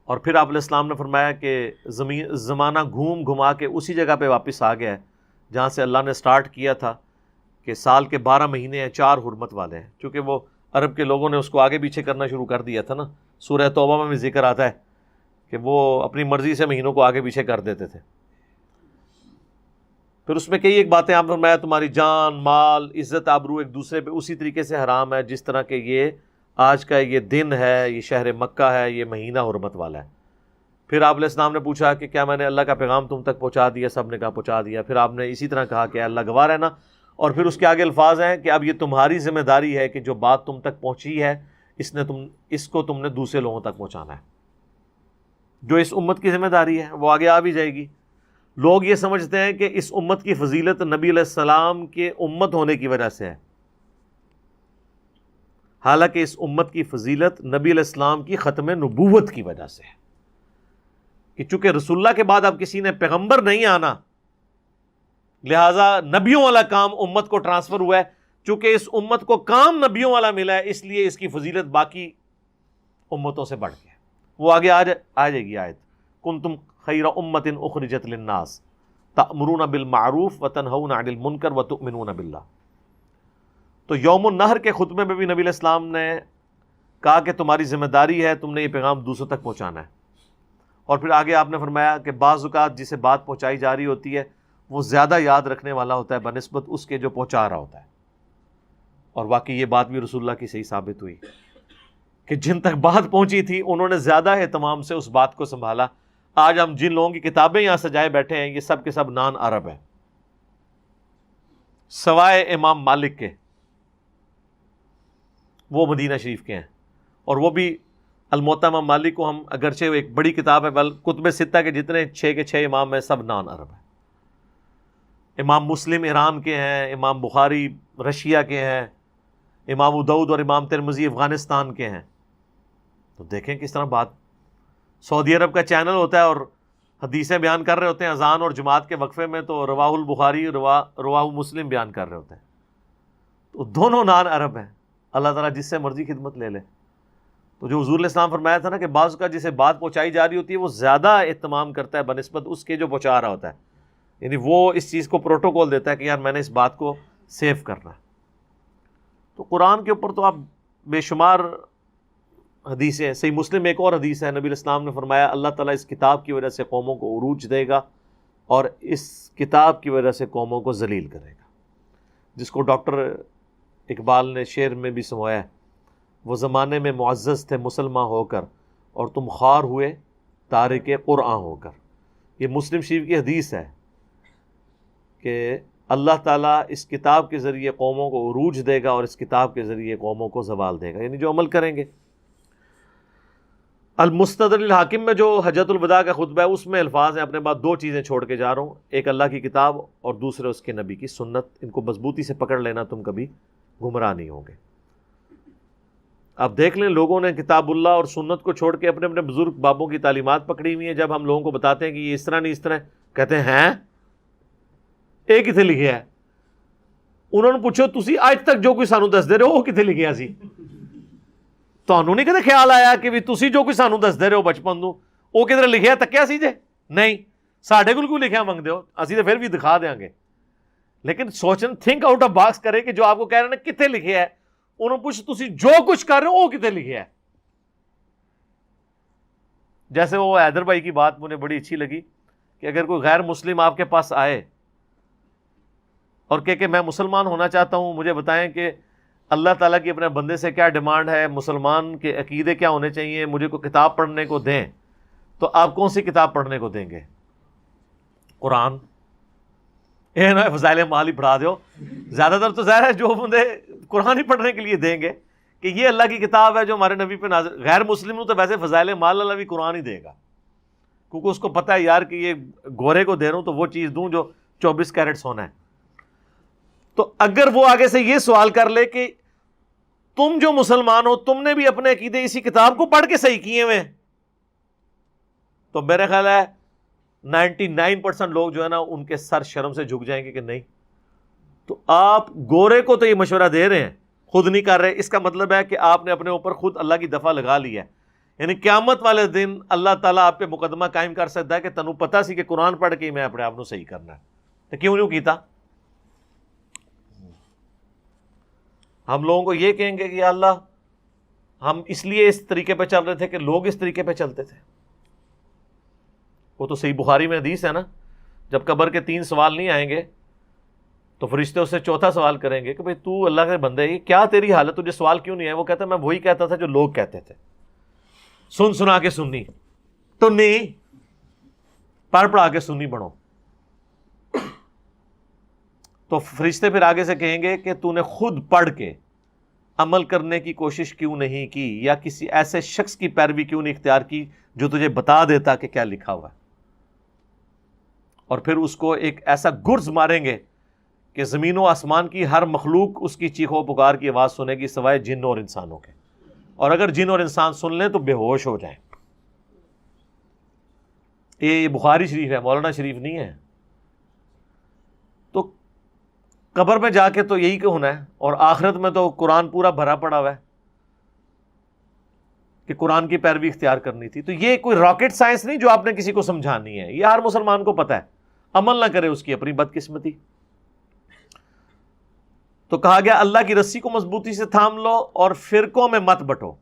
اور پھر آپ علیہ السلام نے فرمایا کہ زمانہ گھوم گھما کے اسی جگہ پہ واپس آ گیا ہے جہاں سے اللہ نے سٹارٹ کیا تھا کہ سال کے 12 مہینے ہیں، 4 حرمت والے ہیں. چونکہ وہ عرب کے لوگوں نے اس کو آگے پیچھے کرنا شروع کر دیا تھا نا. سورہ توبہ میں بھی ذکر آتا ہے کہ وہ اپنی مرضی سے مہینوں کو آگے پیچھے کر دیتے تھے. پھر اس میں کئی ایک باتیں آپ نے فرمایا تمہاری جان، مال، عزت، آبرو ایک دوسرے پہ اسی طریقے سے حرام ہے جس طرح کہ یہ آج کا یہ دن ہے، یہ شہر مکہ ہے، یہ مہینہ حرمت والا ہے. پھر آپ علیہ السلام نے پوچھا کہ کیا میں نے اللہ کا پیغام تم تک پہنچا دیا؟ سب نے کہا پہنچا دیا. پھر آپ نے اسی طرح کہا کہ اللہ گواہ رہنا. اور پھر اس کے آگے الفاظ ہیں کہ اب یہ تمہاری ذمہ داری ہے کہ جو بات تم تک پہنچی ہے اس کو تم نے دوسرے لوگوں تک پہنچانا ہے. جو اس امت کی ذمہ داری ہے وہ آگے آ بھی جائے گی. لوگ یہ سمجھتے ہیں کہ اس امت کی فضیلت نبی علیہ السلام کے امت ہونے کی وجہ سے ہے، حالانکہ اس امت کی فضیلت نبی علیہ السلام کی ختم نبوت کی وجہ سے ہے کہ چونکہ رسول اللہ کے بعد اب کسی نے پیغمبر نہیں آنا، لہٰذا نبیوں والا کام امت کو ٹرانسفر ہوا ہے. چونکہ اس امت کو کام نبیوں والا ملا ہے اس لیے اس کی فضیلت باقی امتوں سے بڑھ کے ہے. وہ آگے آ جائے گی آیت، کنتم خیر امت اخرجت للناس تأمرون بالمعروف وتنہون عن المنکر وتؤمنون باللہ. تو یوم النحر کے خطبے میں بھی نبی علیہ السلام نے کہا کہ تمہاری ذمہ داری ہے، تم نے یہ پیغام دوسروں تک پہنچانا ہے. اور پھر آگے آپ نے فرمایا کہ بعض اوقات جسے بات پہنچائی جا رہی ہوتی ہے وہ زیادہ یاد رکھنے والا ہوتا ہے بنسبت اس کے جو پہنچا رہا ہوتا ہے. اور واقعی یہ بات بھی رسول اللہ کی صحیح ثابت ہوئی کہ جن تک بات پہنچی تھی انہوں نے زیادہ اہتمام سے اس بات کو سنبھالا. آج ہم جن لوگوں کی کتابیں یہاں سجائے بیٹھے ہیں یہ سب کے سب نان عرب ہیں سوائے امام مالک کے، وہ مدینہ شریف کے ہیں. اور وہ بھی الموطا امام مالک کو ہم اگرچہ ایک بڑی کتاب ہے، بل کتب ستہ کے جتنے 6 کے 6 امام ہیں سب نان عرب ہیں. امام مسلم ایران کے ہیں، امام بخاری رشیا کے ہیں، امام ابو داؤد اور امام ترمذی افغانستان کے ہیں. تو دیکھیں کس طرح بات. سعودی عرب کا چینل ہوتا ہے اور حدیثیں بیان کر رہے ہوتے ہیں اذان اور جماعت کے وقفے میں، تو رواہ البخاری رواہ مسلم بیان کر رہے ہوتے ہیں. تو دونوں نان عرب ہیں. اللہ تعالیٰ جس سے مرضی خدمت لے لے. تو جو حضور علیہ السلام فرمایا تھا نا کہ بعض کا جسے بات پہنچائی جا رہی ہوتی ہے وہ زیادہ اہتمام کرتا ہے بنسبت اس کے جو پہنچا رہا ہوتا ہے، یعنی وہ اس چیز کو پروٹوکول دیتا ہے کہ یار میں نے اس بات کو سیو کرنا ہے. تو قرآن کے اوپر تو آپ بے شمار حدیثیں. صحیح مسلم ایک اور حدیث ہے، نبی علیہ السلام نے فرمایا اللہ تعالیٰ اس کتاب کی وجہ سے قوموں کو عروج دے گا اور اس کتاب کی وجہ سے قوموں کو ذلیل کرے گا. جس کو ڈاکٹر اقبال نے شعر میں بھی سمایا ہے، وہ زمانے میں معزز تھے مسلمان ہو کر، اور تم خوار ہوئے تارک قرآن ہو کر. یہ مسلم شریف کی حدیث ہے کہ اللہ تعالیٰ اس کتاب کے ذریعے قوموں کو عروج دے گا اور اس کتاب کے ذریعے قوموں کو زوال دے گا، یعنی جو عمل کریں گے. المستدرک الحاکم میں جو حجۃ الوداع کا خطبہ ہے اس میں الفاظ ہیں، اپنے بعد دو چیزیں چھوڑ کے جا رہا ہوں، ایک اللہ کی کتاب اور دوسرے اس کے نبی کی سنت. ان کو مضبوطی سے پکڑ لینا، تم کبھی گمراہ نہیں ہوں گے. اب دیکھ لیں لوگوں نے کتاب اللہ اور سنت کو چھوڑ کے اپنے اپنے بزرگ بابوں کی تعلیمات پکڑی ہوئی ہیں. جب ہم لوگوں کو بتاتے ہیں کہ یہ اس طرح نہیں اس طرح، کہتے ہیں یہ کتنے لکھے ہے؟ انہوں نے پوچھو تسی آج تک جو کوئی سانو دس دے رہے ہو وہ کتنے لکھیا سی؟ تانوں نہیں کدے خیال آیا کہ بھی تسی جو کوئی سانو دس دے رہے ہو بچپن تو وہ کدھر لکھیا تکیا سی جے؟ نہیں، ساڈے کول کوئی لکھیا منگدے ہو، اسی تو پھر بھی دکھا دیں گے. لیکن سوچن تھنک آؤٹ آف باکس کرے کہ جو آپ کو کہہ رہے ہیں کتنے لکھے ہے، انہوں نے پوچھ تسی جو کچھ کر رہے ہو وہ کتنے لکھے ہے. جیسے وہ حیدر بھائی کی بات مجھے بڑی اچھی لگی کہ اگر کوئی غیر مسلم آپ کے پاس آئے اور کہ میں مسلمان ہونا چاہتا ہوں، مجھے بتائیں کہ اللہ تعالیٰ کی اپنے بندے سے کیا ڈیمانڈ ہے، مسلمان کے عقیدے کیا ہونے چاہیے، مجھے کوئی کتاب پڑھنے کو دیں، تو آپ کون سی کتاب پڑھنے کو دیں گے؟ قرآن. یہ نہ فضائل مال ہی پڑھا دو. زیادہ تر تو ظاہر ہے جو بندے قرآن ہی پڑھنے کے لیے دیں گے کہ یہ اللہ کی کتاب ہے جو ہمارے نبی پہ نازل. غیر مسلم تو ویسے فضائل مال اللہ بھی قرآن ہی دے گا، کیونکہ اس کو پتہ ہے یار کہ یہ گورے کو دے رہا ہوں تو وہ چیز دوں جو 24 کیرٹ سونا ہے. تو اگر وہ آگے سے یہ سوال کر لے کہ تم جو مسلمان ہو تم نے بھی اپنے عقیدے اسی کتاب کو پڑھ کے صحیح کیے ہوئے، تو میرا خیال ہے 99% لوگ جو ہے نا ان کے سر شرم سے جھک جائیں گے کہ نہیں. تو آپ گورے کو تو یہ مشورہ دے رہے ہیں، خود نہیں کر رہے، اس کا مطلب ہے کہ آپ نے اپنے اوپر خود اللہ کی دفعہ لگا لی ہے. یعنی قیامت والے دن اللہ تعالیٰ آپ پہ مقدمہ قائم کر سکتا ہے کہ تنوں پتہ سی کہ قرآن پڑھ کے میں اپنے آپ کو صحیح کرنا ہے، تو کیوں نہیں کیتا؟ ہم لوگوں کو یہ کہیں گے کہ یا اللہ ہم اس لیے اس طریقے پہ چل رہے تھے کہ لوگ اس طریقے پہ چلتے تھے. وہ تو صحیح بخاری میں حدیث ہے نا، جب قبر کے 3 سوال نہیں آئیں گے تو فرشتے اس سے چوتھا سوال کریں گے کہ بھئی تو اللہ کے بندے یہ کیا تیری حالت، تجھے سوال کیوں نہیں ہے؟ وہ کہتا ہے میں وہی کہتا تھا جو لوگ کہتے تھے، سن سنا کے سنی تو نہیں، پڑھ پڑھا کے سنی بنو. تو فرشتے پھر آگے سے کہیں گے کہ تو نے خود پڑھ کے عمل کرنے کی کوشش کیوں نہیں کی، یا کسی ایسے شخص کی پیروی کیوں نہیں اختیار کی جو تجھے بتا دیتا کہ کیا لکھا ہوا ہے. اور پھر اس کو ایک ایسا گرز ماریں گے کہ زمین و آسمان کی ہر مخلوق اس کی چیخ و پکار کی آواز سنے گی سوائے جن اور انسانوں کے، اور اگر جن اور انسان سن لیں تو بے ہوش ہو جائیں. یہ بخاری شریف ہے، مولانا شریف نہیں ہے. تو قبر میں جا کے تو یہی کہ ہونا ہے، اور آخرت میں تو قرآن پورا بھرا پڑا ہوا ہے کہ قرآن کی پیروی اختیار کرنی تھی. تو یہ کوئی راکٹ سائنس نہیں جو آپ نے کسی کو سمجھانی ہے، یہ ہر مسلمان کو پتہ ہے. عمل نہ کرے اس کی اپنی بدقسمتی. تو کہا گیا اللہ کی رسی کو مضبوطی سے تھام لو اور فرقوں میں مت بٹو.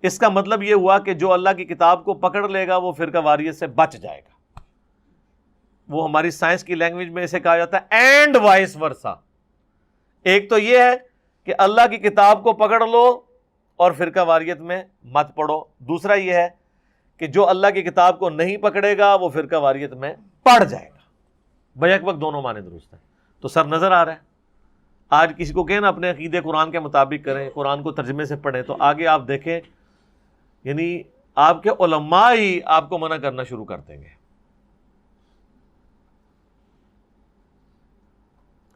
اس کا مطلب یہ ہوا کہ جو اللہ کی کتاب کو پکڑ لے گا وہ فرقہ واریت سے بچ جائے گا. وہ ہماری سائنس کی لینگویج میں اسے کہا جاتا ہے اینڈ وائس ورسا. ایک تو یہ ہے کہ اللہ کی کتاب کو پکڑ لو اور فرقہ واریت میں مت پڑو. دوسرا یہ ہے کہ جو اللہ کی کتاب کو نہیں پکڑے گا وہ فرقہ واریت میں پڑ جائے گا. بیک وقت دونوں معنی درست ہیں. تو سر نظر آ رہا ہے. آج کسی کو کہنا اپنے عقیدے قرآن کے مطابق کریں، قرآن کو ترجمے سے پڑھیں، تو آگے آپ دیکھیں یعنی آپ کے علماء ہی آپ کو منع کرنا شروع کر دیں گے.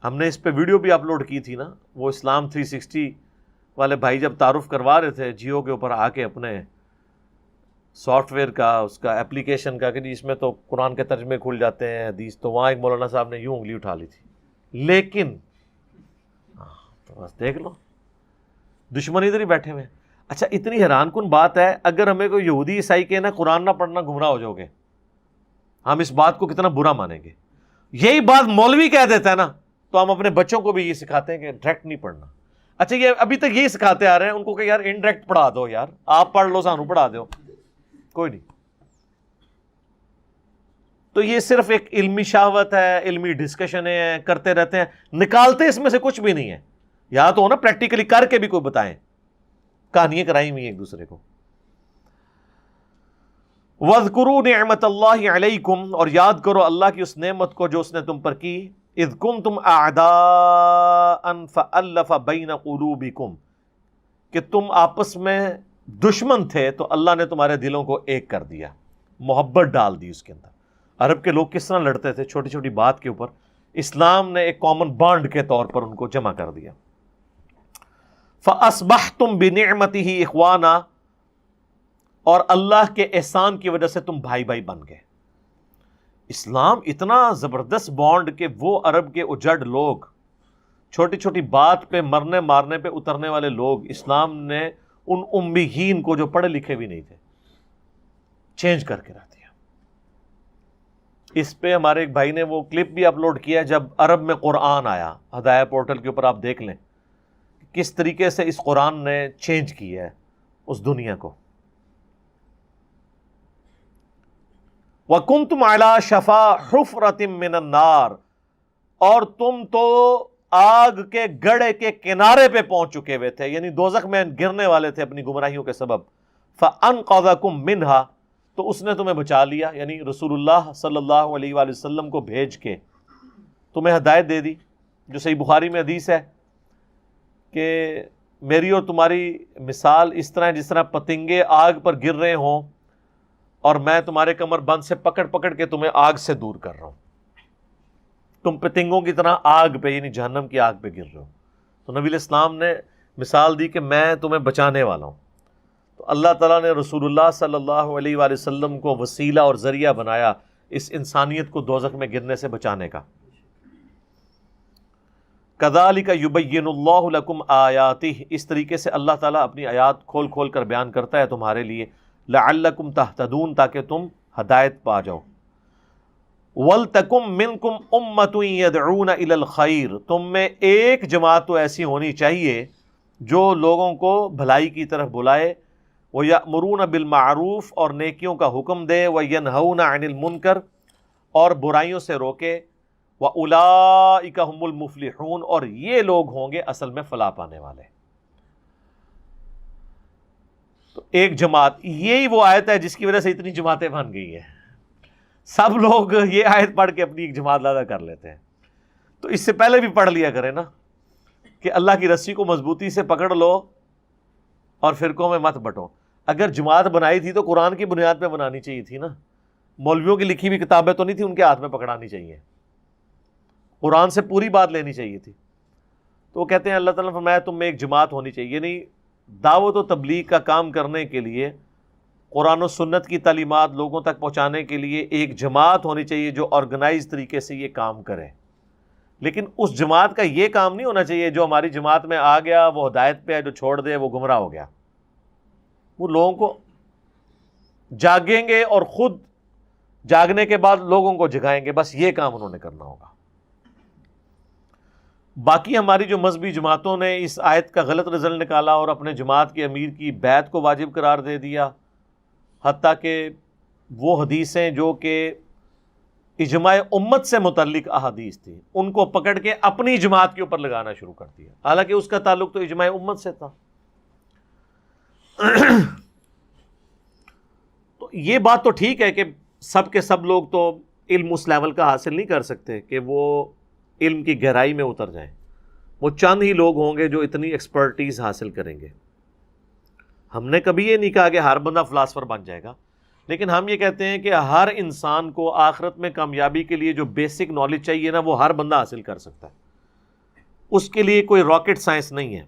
ہم نے اس پہ ویڈیو بھی اپلوڈ کی تھی نا، وہ اسلام 360 والے بھائی جب تعارف کروا رہے تھے جیو کے اوپر آ کے اپنے سافٹ ویئر کا، اس کا اپلیکیشن کا، کہ جی اس میں تو قرآن کے ترجمے کھل جاتے ہیں حدیث، تو وہاں ایک مولانا صاحب نے یوں انگلی اٹھا لی تھی. لیکن تو بس دیکھ لو دشمن ادھر ہی بیٹھے ہوئے. اچھا اتنی حیران کن بات ہے، اگر ہمیں کوئی یہودی عیسائی کہنا قرآن نہ پڑھنا گمراہ ہو جاؤ گے، ہم اس بات کو کتنا برا مانیں گے. یہی بات مولوی کہہ دیتا ہے نا، تو ہم اپنے بچوں کو بھی یہ سکھاتے ہیں کہ ڈائریکٹ نہیں پڑھنا. اچھا یہ ابھی تک یہی سکھاتے آ رہے ہیں ان کو کہ یار انڈائریکٹ پڑھا دو، یار آپ پڑھ لو سانو پڑھا دو، کوئی نہیں. تو یہ صرف ایک علمی شہوت ہے، علمی ڈسکشنیں ہیں، کرتے رہتے ہیں، نکالتے اس میں سے کچھ بھی نہیں ہے. یا تو نا پریکٹیکلی کر کے بھی کوئی بتائیں، کہانیاں کرائی ہوئی ہیں ایک دوسرے کو. وَاذْكُرُوا نِعْمَةَ اللَّهِ عَلَيْكُمْ، اور یاد کرو اللہ کی اس نعمت کو جو اس نے تم پر کی. اِذْ كُنْتُمْ أَعْدَاءً فَأَلَّفَ بَيْنَ قُلُوبِكُمْ، کہ تم آپس میں دشمن تھے تو اللہ نے تمہارے دلوں کو ایک کر دیا، محبت ڈال دی اس کے اندر. عرب کے لوگ کس طرح لڑتے تھے چھوٹی چھوٹی بات کے اوپر، اسلام نے ایک کامن بانڈ کے طور پر ان کو جمع کر دیا. فَأَصْبَحْتُمْ بِنِعْمَتِهِ إِخْوَانًا، اور اللہ کے احسان کی وجہ سے تم بھائی بھائی بن گئے. اسلام اتنا زبردست بانڈ کہ وہ عرب کے اجڑ لوگ، چھوٹی چھوٹی بات پہ مرنے مارنے پہ اترنے والے لوگ، اسلام نے ان امیین کو جو پڑھے لکھے بھی نہیں تھے چینج کر کے رکھ دیا. اس پہ ہمارے ایک بھائی نے وہ کلپ بھی اپلوڈ کیا جب عرب میں قرآن آیا. ہدایہ پورٹل کے اوپر آپ دیکھ لیں کس طریقے سے اس قرآن نے چینج کیا ہے اس دنیا کو. وَكُنْتُمْ عَلَى شَفَا حُفْرَةٍ مِّنَ النَّارِ، اور تم تو آگ کے گڑھے کے کنارے پہ پہنچ چکے ہوئے تھے، یعنی دوزخ میں گرنے والے تھے اپنی گمراہیوں کے سبب. فَأَنْقَذَكُم مِّنْهَا، تو اس نے تمہیں بچا لیا، یعنی رسول اللہ صلی اللہ علیہ وآلہ وسلم کو بھیج کے تمہیں ہدایت دے دی. جو صحیح بخاری میں حدیث ہے کہ میری اور تمہاری مثال اس طرح جس طرح پتنگے آگ پر گر رہے ہوں اور میں تمہارے کمر بند سے پکڑ پکڑ کے تمہیں آگ سے دور کر رہا ہوں. تم پتنگوں کی طرح آگ پہ یعنی جہنم کی آگ پہ گر رہے ہو. تو نبی علیہ السلام نے مثال دی کہ میں تمہیں بچانے والا ہوں. تو اللہ تعالیٰ نے رسول اللہ صلی اللہ علیہ وآلہ وسلم کو وسیلہ اور ذریعہ بنایا اس انسانیت کو دوزخ میں گرنے سے بچانے کا. كَذَلِكَ يُبَيِّنُ اللَّهُ لَكُمْ آيَاتِهِ، اس طریقے سے اللہ تعالیٰ اپنی آیات کھول کھول کر بیان کرتا ہے تمہارے لیے. لَعَلَّكُمْ تَهْتَدُونَ، تاکہ تم ہدایت پا جاؤ. وَلْتَكُمْ مِنْكُمْ أُمَّةٌ يَدْعُونَ إِلَى الْخَيْرِ، تم میں ایک جماعت تو ایسی ہونی چاہیے جو لوگوں کو بھلائی کی طرف بلائے. وَيَأْمُرُونَ بِالْمَعْرُوفِ، اور نیکیوں کا حکم دے. وَيَنْهَوْنَ عَنِ الْمُنْكَرِ، اور برائیوں سے روکے. وَأُولَئِكَ هُمُ الْمُفْلِحُونَ، اور یہ لوگ ہوں گے اصل میں فلاح پانے والے. تو ایک جماعت، یہی وہ آیت ہے جس کی وجہ سے اتنی جماعتیں بن گئی ہیں. سب لوگ یہ آیت پڑھ کے اپنی ایک جماعت لادا کر لیتے ہیں. تو اس سے پہلے بھی پڑھ لیا کریں نا کہ اللہ کی رسی کو مضبوطی سے پکڑ لو اور فرقوں میں مت بٹو. اگر جماعت بنائی تھی تو قرآن کی بنیاد پہ بنانی چاہیے تھی نا. مولویوں کی لکھی ہوئی کتابیں تو نہیں تھی ان کے ہاتھ میں پکڑانی چاہیے، قرآن سے پوری بات لینی چاہیے تھی. تو وہ کہتے ہیں اللہ تعالیٰ نے فرمایا تم میں ایک جماعت ہونی چاہیے، یعنی دعوت و تبلیغ کا کام کرنے کے لیے، قرآن و سنت کی تعلیمات لوگوں تک پہنچانے کے لیے ایک جماعت ہونی چاہیے جو آرگنائز طریقے سے یہ کام کرے. لیکن اس جماعت کا یہ کام نہیں ہونا چاہیے جو ہماری جماعت میں آ گیا وہ ہدایت پہ ہے، جو چھوڑ دے وہ گمراہ ہو گیا. وہ لوگوں کو جاگیں گے اور خود جاگنے کے بعد لوگوں کو جگائیں گے، بس یہ کام انہوں نے کرنا ہوگا. باقی ہماری جو مذہبی جماعتوں نے اس آیت کا غلط رزلٹ نکالا اور اپنے جماعت کے امیر کی بیعت کو واجب قرار دے دیا، حتیٰ کہ وہ حدیثیں جو کہ اجماع امت سے متعلق احادیث تھی ان کو پکڑ کے اپنی جماعت کے اوپر لگانا شروع کر دیا، حالانکہ اس کا تعلق تو اجماع امت سے تھا. تو یہ بات تو ٹھیک ہے کہ سب کے سب لوگ تو علم اس لیول کا حاصل نہیں کر سکتے کہ وہ علم کی گہرائی میں اتر جائیں. وہ چند ہی لوگ ہوں گے جو اتنی ایکسپرٹیز حاصل کریں گے. ہم نے کبھی یہ نہیں کہا کہ ہر بندہ فلاسفر بن جائے گا، لیکن ہم یہ کہتے ہیں کہ ہر انسان کو آخرت میں کامیابی کے لیے جو بیسک نالج چاہیے نا وہ ہر بندہ حاصل کر سکتا ہے. اس کے لیے کوئی راکٹ سائنس نہیں ہے.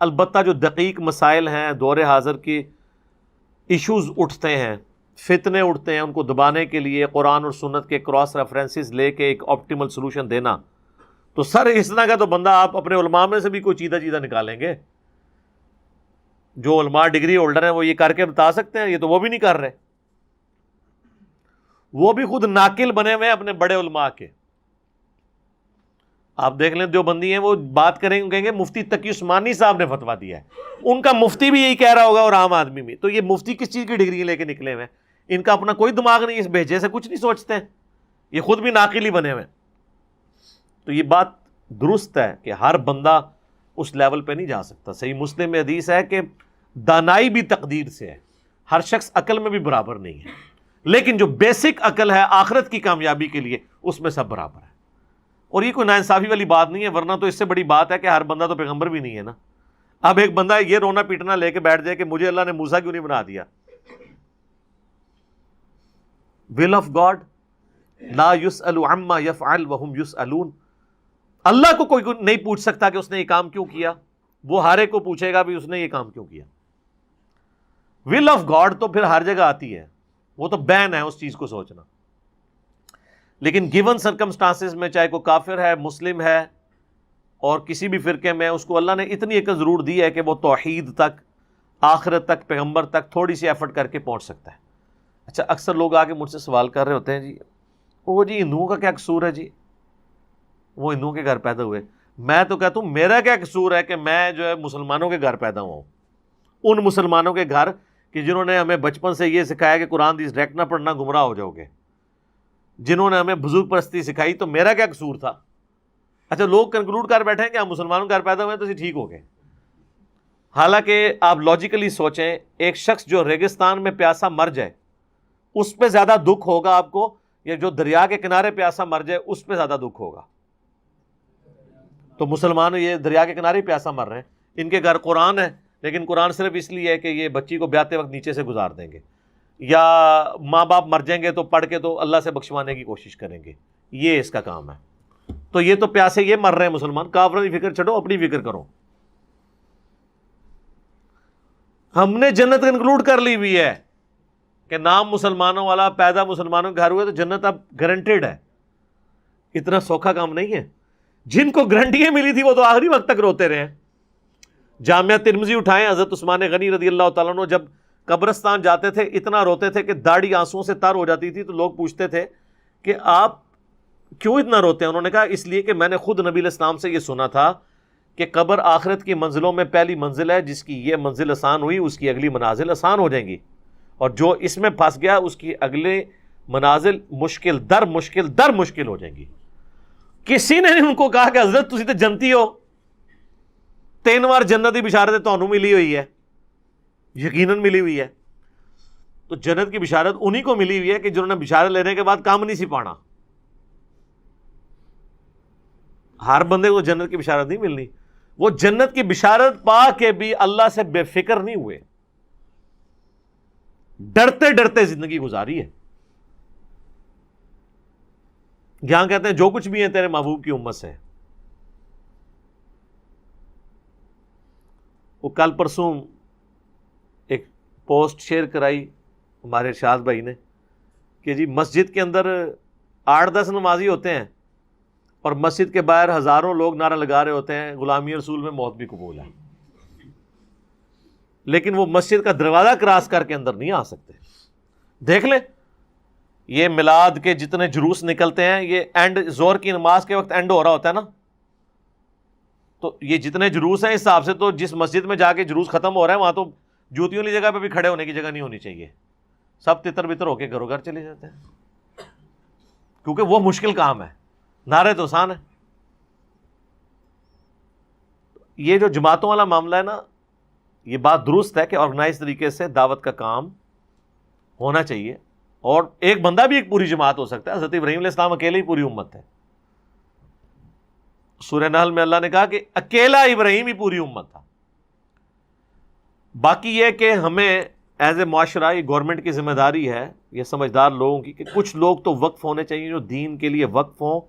البتہ جو دقیق مسائل ہیں، دور حاضر کی ایشوز اٹھتے ہیں، فتنے اٹھتے ہیں، ان کو دبانے کے لیے قرآن اور سنت کے کراس ریفرنسز لے کے ایک آپٹیمل سلوشن دینا، تو سر اس طرح کا تو بندہ آپ اپنے علماء میں سے بھی کوئی چیدہ نکالیں گے. جو علماء ڈگری ہولڈر ہیں وہ یہ کر کے بتا سکتے ہیں، یہ تو وہ بھی نہیں کر رہے. وہ بھی خود ناقل بنے ہوئے ہیں اپنے بڑے علماء کے. آپ دیکھ لیں دیوبندی ہیں، وہ بات کریں گے کہیں گے مفتی تقی عثمانی صاحب نے فتویٰ دیا ہے. ان کا مفتی بھی یہی کہہ رہا ہوگا اور عام آدمی بھی. تو یہ مفتی کس چیز کی ڈگری لے کے نکلے ہوئے ہیں؟ ان کا اپنا کوئی دماغ نہیں، اس بھیجے سے کچھ نہیں سوچتے ہیں، یہ خود بھی ناقل ہی بنے ہوئے۔ تو یہ بات درست ہے کہ ہر بندہ اس لیول پہ نہیں جا سکتا۔ صحیح مسلم میں حدیث ہے کہ دانائی بھی تقدیر سے ہے، ہر شخص عقل میں بھی برابر نہیں ہے، لیکن جو بیسک عقل ہے آخرت کی کامیابی کے لیے اس میں سب برابر ہے۔ اور یہ کوئی ناانصافی والی بات نہیں ہے، ورنہ تو اس سے بڑی بات ہے کہ ہر بندہ تو پیغمبر بھی نہیں ہے نا۔ اب ایک بندہ یہ رونا پیٹنا لے کے بیٹھ جائے کہ مجھے اللہ نے موسیٰ کیوں نہیں بنا دیا۔ will of God لا یسأل عما یفعل وہم یسألون، اللہ کو کوئی نہیں پوچھ سکتا کہ اس نے یہ کام کیوں کیا، وہ ہر ایک کو پوچھے گا بھی اس نے یہ کام کیوں کیا۔ will of God تو پھر ہر جگہ آتی ہے، وہ تو بین ہے اس چیز کو سوچنا، لیکن گیون سرکمسٹانسز میں چاہے کوئی کافر ہے، مسلم ہے اور کسی بھی فرقے میں، اس کو اللہ نے اتنی عقل ضرور دی ہے کہ وہ توحید تک، آخرت تک، پیغمبر تک تھوڑی سی ایفرٹ کر کے پہنچ سکتا ہے۔ اچھا، اکثر لوگ آ کے مجھ سے سوال کر رہے ہوتے ہیں، جی وہ جی ہندوؤں کا کیا قصور ہے، جی وہ ہندوؤں کے گھر پیدا ہوئے۔ میں تو کہتا ہوں میرا کیا قصور ہے کہ میں جو ہے مسلمانوں کے گھر پیدا ہوا ہوں، ان مسلمانوں کے گھر کہ جنہوں نے ہمیں بچپن سے یہ سکھایا کہ قرآن حدیث ڈائریکٹ نہ پڑھنا گمراہ ہو جاؤ گے، جنہوں نے ہمیں بزرگ پرستی سکھائی، تو میرا کیا قصور تھا۔ اچھا، لوگ کنکلوڈ کر بیٹھے ہیں کہ ہم مسلمانوں کے گھر پیدا ہوئے ہیں تو اسی ٹھیک ہو گئے۔ حالانکہ آپ لاجیکلی سوچیں، ایک شخص جو ریگستان میں پیاسا مر جائے اس پہ زیادہ دکھ ہوگا آپ کو، یا جو دریا کے کنارے پیاسا مر جائے اس پہ زیادہ دکھ ہوگا؟ تو مسلمان یہ دریا کے کنارے پیاسا مر رہے ہیں، ان کے گھر قرآن ہے لیکن قرآن صرف اس لیے ہے کہ یہ بچی کو بیاتے وقت نیچے سے گزار دیں گے، یا ماں باپ مر جائیں گے تو پڑھ کے تو اللہ سے بخشوانے کی کوشش کریں گے، یہ اس کا کام ہے۔ تو یہ تو پیاسے یہ مر رہے ہیں مسلمان، کافروں کی فکر چھوڑو، اپنی فکر کرو۔ ہم نے جنت انکلوڈ کر لی ہوئی ہے کہ نام مسلمانوں والا، پیدا مسلمانوں کے گھر ہوئے تو جنت اب گارنٹیڈ ہے۔ اتنا سوکھا کام نہیں ہے۔ جن کو گارنٹیاں ملی تھی وہ تو آخری وقت تک روتے رہے ہیں۔ جامعہ ترمذی اٹھائیں، حضرت عثمان غنی رضی اللہ تعالیٰ عنہ جب قبرستان جاتے تھے اتنا روتے تھے کہ داڑھی آنسوؤں سے تر ہو جاتی تھی، تو لوگ پوچھتے تھے کہ آپ کیوں اتنا روتے ہیں؟ انہوں نے کہا اس لیے کہ میں نے خود نبی علیہ السلام سے یہ سنا تھا کہ قبر آخرت کی منزلوں میں پہلی منزل ہے، جس کی یہ منزل آسان ہوئی اس کی اگلی منازل آسان ہو جائیں گی، اور جو اس میں پھنس گیا اس کی اگلے منازل مشکل در مشکل ہو جائیں گی۔ کسی نے ان کو کہا کہ حضرت تسی تے جنتی ہو، 3 بار جنت کی بشارت تانوں ملی ہوئی ہے، یقیناً ملی ہوئی ہے۔ تو جنت کی بشارت انہی کو ملی ہوئی ہے کہ جنہوں نے بشارت لینے کے بعد کام نہیں سی پانا۔ ہر بندے کو جنت کی بشارت نہیں ملنی۔ وہ جنت کی بشارت پا کے بھی اللہ سے بے فکر نہیں ہوئے، ڈرتے ڈرتے زندگی گزاری ہے۔ یہاں کہتے ہیں جو کچھ بھی ہے تیرے محبوب کی امت سے۔ وہ کل پرسوں ایک پوسٹ شیئر کرائی ہمارے ارشاد بھائی نے کہ جی مسجد کے اندر 8-10 نمازی ہوتے ہیں اور مسجد کے باہر ہزاروں لوگ نعرہ لگا رہے ہوتے ہیں غلامی رسول میں موت بھی قبول ہے، لیکن وہ مسجد کا دروازہ کراس کر کے اندر نہیں آ سکتے۔ دیکھ لیں، یہ میلاد کے جتنے جلوس نکلتے ہیں، یہ اینڈ زور کی نماز کے وقت اینڈ ہو رہا ہوتا ہے نا، تو یہ جتنے جلوس ہیں اس حساب سے تو جس مسجد میں جا کے جلوس ختم ہو رہا ہے وہاں تو جوتیوں والی جگہ پہ بھی کھڑے ہونے کی جگہ نہیں ہونی چاہیے، سب تتر بتر ہو کے گھروں گھر چلے جاتے ہیں، کیونکہ وہ مشکل کام ہے، نعرے تو آسان ہے۔ یہ جو جماعتوں والا معاملہ ہے نا، یہ بات درست ہے کہ آرگنائز طریقے سے دعوت کا کام ہونا چاہیے، اور ایک بندہ بھی ایک پوری جماعت ہو سکتا ہے۔ حضرت ابراہیم علیہ السلام اکیلے ہی پوری امت ہے۔ سورہ نحل میں اللہ نے کہا کہ اکیلا ابراہیم ہی پوری امت تھا۔ باقی یہ کہ ہمیں ایز اے معاشرہ، یہ گورنمنٹ کی ذمہ داری ہے، یہ سمجھدار لوگوں کی، کہ کچھ لوگ تو وقف ہونے چاہیے جو دین کے لیے وقف ہوں،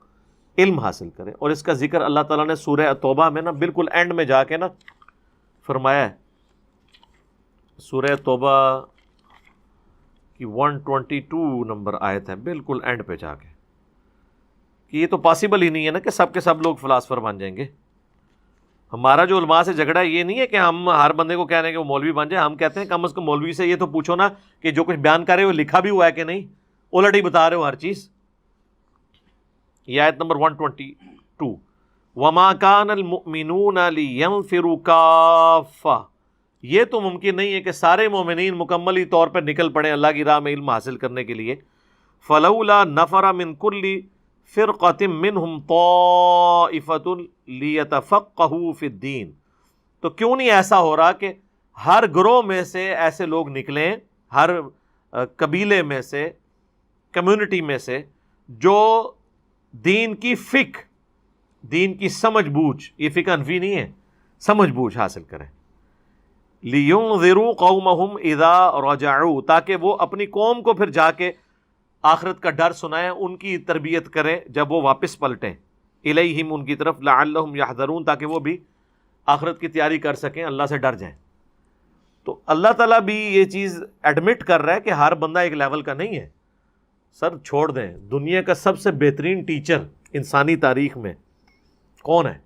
علم حاصل کریں۔ اور اس کا ذکر اللہ تعالیٰ نے سورہ توبہ میں نا بالکل اینڈ میں جا کے نا فرمایا ہے، سورہ توبہ کی 122 نمبر آیت ہے، بالکل اینڈ پہ جا کے، کہ یہ تو پاسبل ہی نہیں ہے نا کہ سب کے سب لوگ فلاسفر بن جائیں گے۔ ہمارا جو علماء سے جھگڑا یہ نہیں ہے کہ ہم ہر بندے کو کہہ رہے ہیں کہ وہ مولوی بن جائے، ہم کہتے ہیں کم از کم مولوی سے یہ تو پوچھو نا کہ جو کچھ بیان کر رہے ہو لکھا بھی ہوا ہے کہ نہیں، الٹ ہی بتا رہے ہو ہر چیز۔ یہ آیت نمبر 122، وَمَا كَانَ الْمُؤْمِنُونَ لِيَنْفِرُوا كَافَّةً یہ تو ممکن نہیں ہے کہ سارے مومنین مکملی طور پر نکل پڑیں اللہ کی راہ میں علم حاصل کرنے کے لیے. فلولا نفر من کل فرقۃ منہم طائفۃ لیتفقہوا فی الدین، تو کیوں نہیں ایسا ہو رہا کہ ہر گروہ میں سے ایسے لوگ نکلیں، ہر قبیلے میں سے، کمیونٹی میں سے، جو دین کی فقہ، دین کی سمجھ بوجھ، یہ فقہ انفی نہیں ہے، سمجھ بوجھ حاصل کریں. لِيُنذِرُوا قَوْمَهُمْ إِذَا رَجَعُوا، تاکہ وہ اپنی قوم کو پھر جا کے آخرت کا ڈر سنائیں، ان کی تربیت کریں جب وہ واپس پلٹیں. الیہم، ان کی طرف، لعلہم یحذرون، تاکہ وہ بھی آخرت کی تیاری کر سکیں، اللہ سے ڈر جائیں. تو اللہ تعالیٰ بھی یہ چیز ایڈمٹ کر رہا ہے کہ ہر بندہ ایک لیول کا نہیں ہے. سر چھوڑ دیں، دنیا کا سب سے بہترین ٹیچر انسانی تاریخ میں کون ہے؟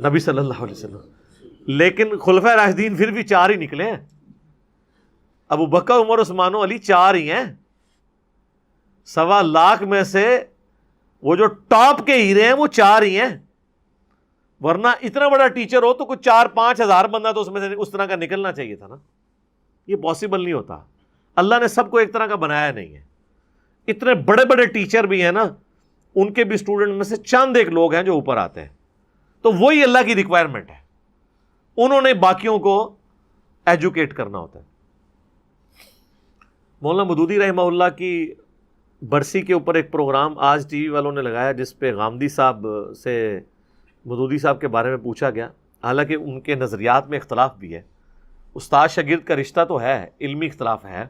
نبی صلی اللہ علیہ وسلم. لیکن خلفۂ راشدین پھر بھی 4 ہی نکلے ہیں. ابو بکر، عمر، عثمان و علی 4 ہی ہیں. 1.25 لاکھ میں سے وہ جو ٹاپ کے ہیرے ہیں وہ 4 ہی ہیں. ورنہ اتنا بڑا ٹیچر ہو تو کچھ 4-5 ہزار بندہ تو اس میں سے اس طرح کا نکلنا چاہیے تھا نا. یہ پاسبل نہیں ہوتا. اللہ نے سب کو ایک طرح کا بنایا نہیں ہے. اتنے بڑے بڑے ٹیچر بھی ہیں نا، ان کے بھی اسٹوڈنٹ میں سے چند ایک لوگ ہیں جو اوپر آتے ہیں. تو وہی اللہ کی ریکوائرمنٹ ہے. انہوں نے باقیوں کو ایجوکیٹ کرنا ہوتا ہے. مولانا مودودی رحمہ اللہ کی برسی کے اوپر ایک پروگرام آج ٹی وی والوں نے لگایا، جس پہ غامدی صاحب سے مودودی صاحب کے بارے میں پوچھا گیا. حالانکہ ان کے نظریات میں اختلاف بھی ہے، استاد شاگرد کا رشتہ تو ہے، علمی اختلاف ہے.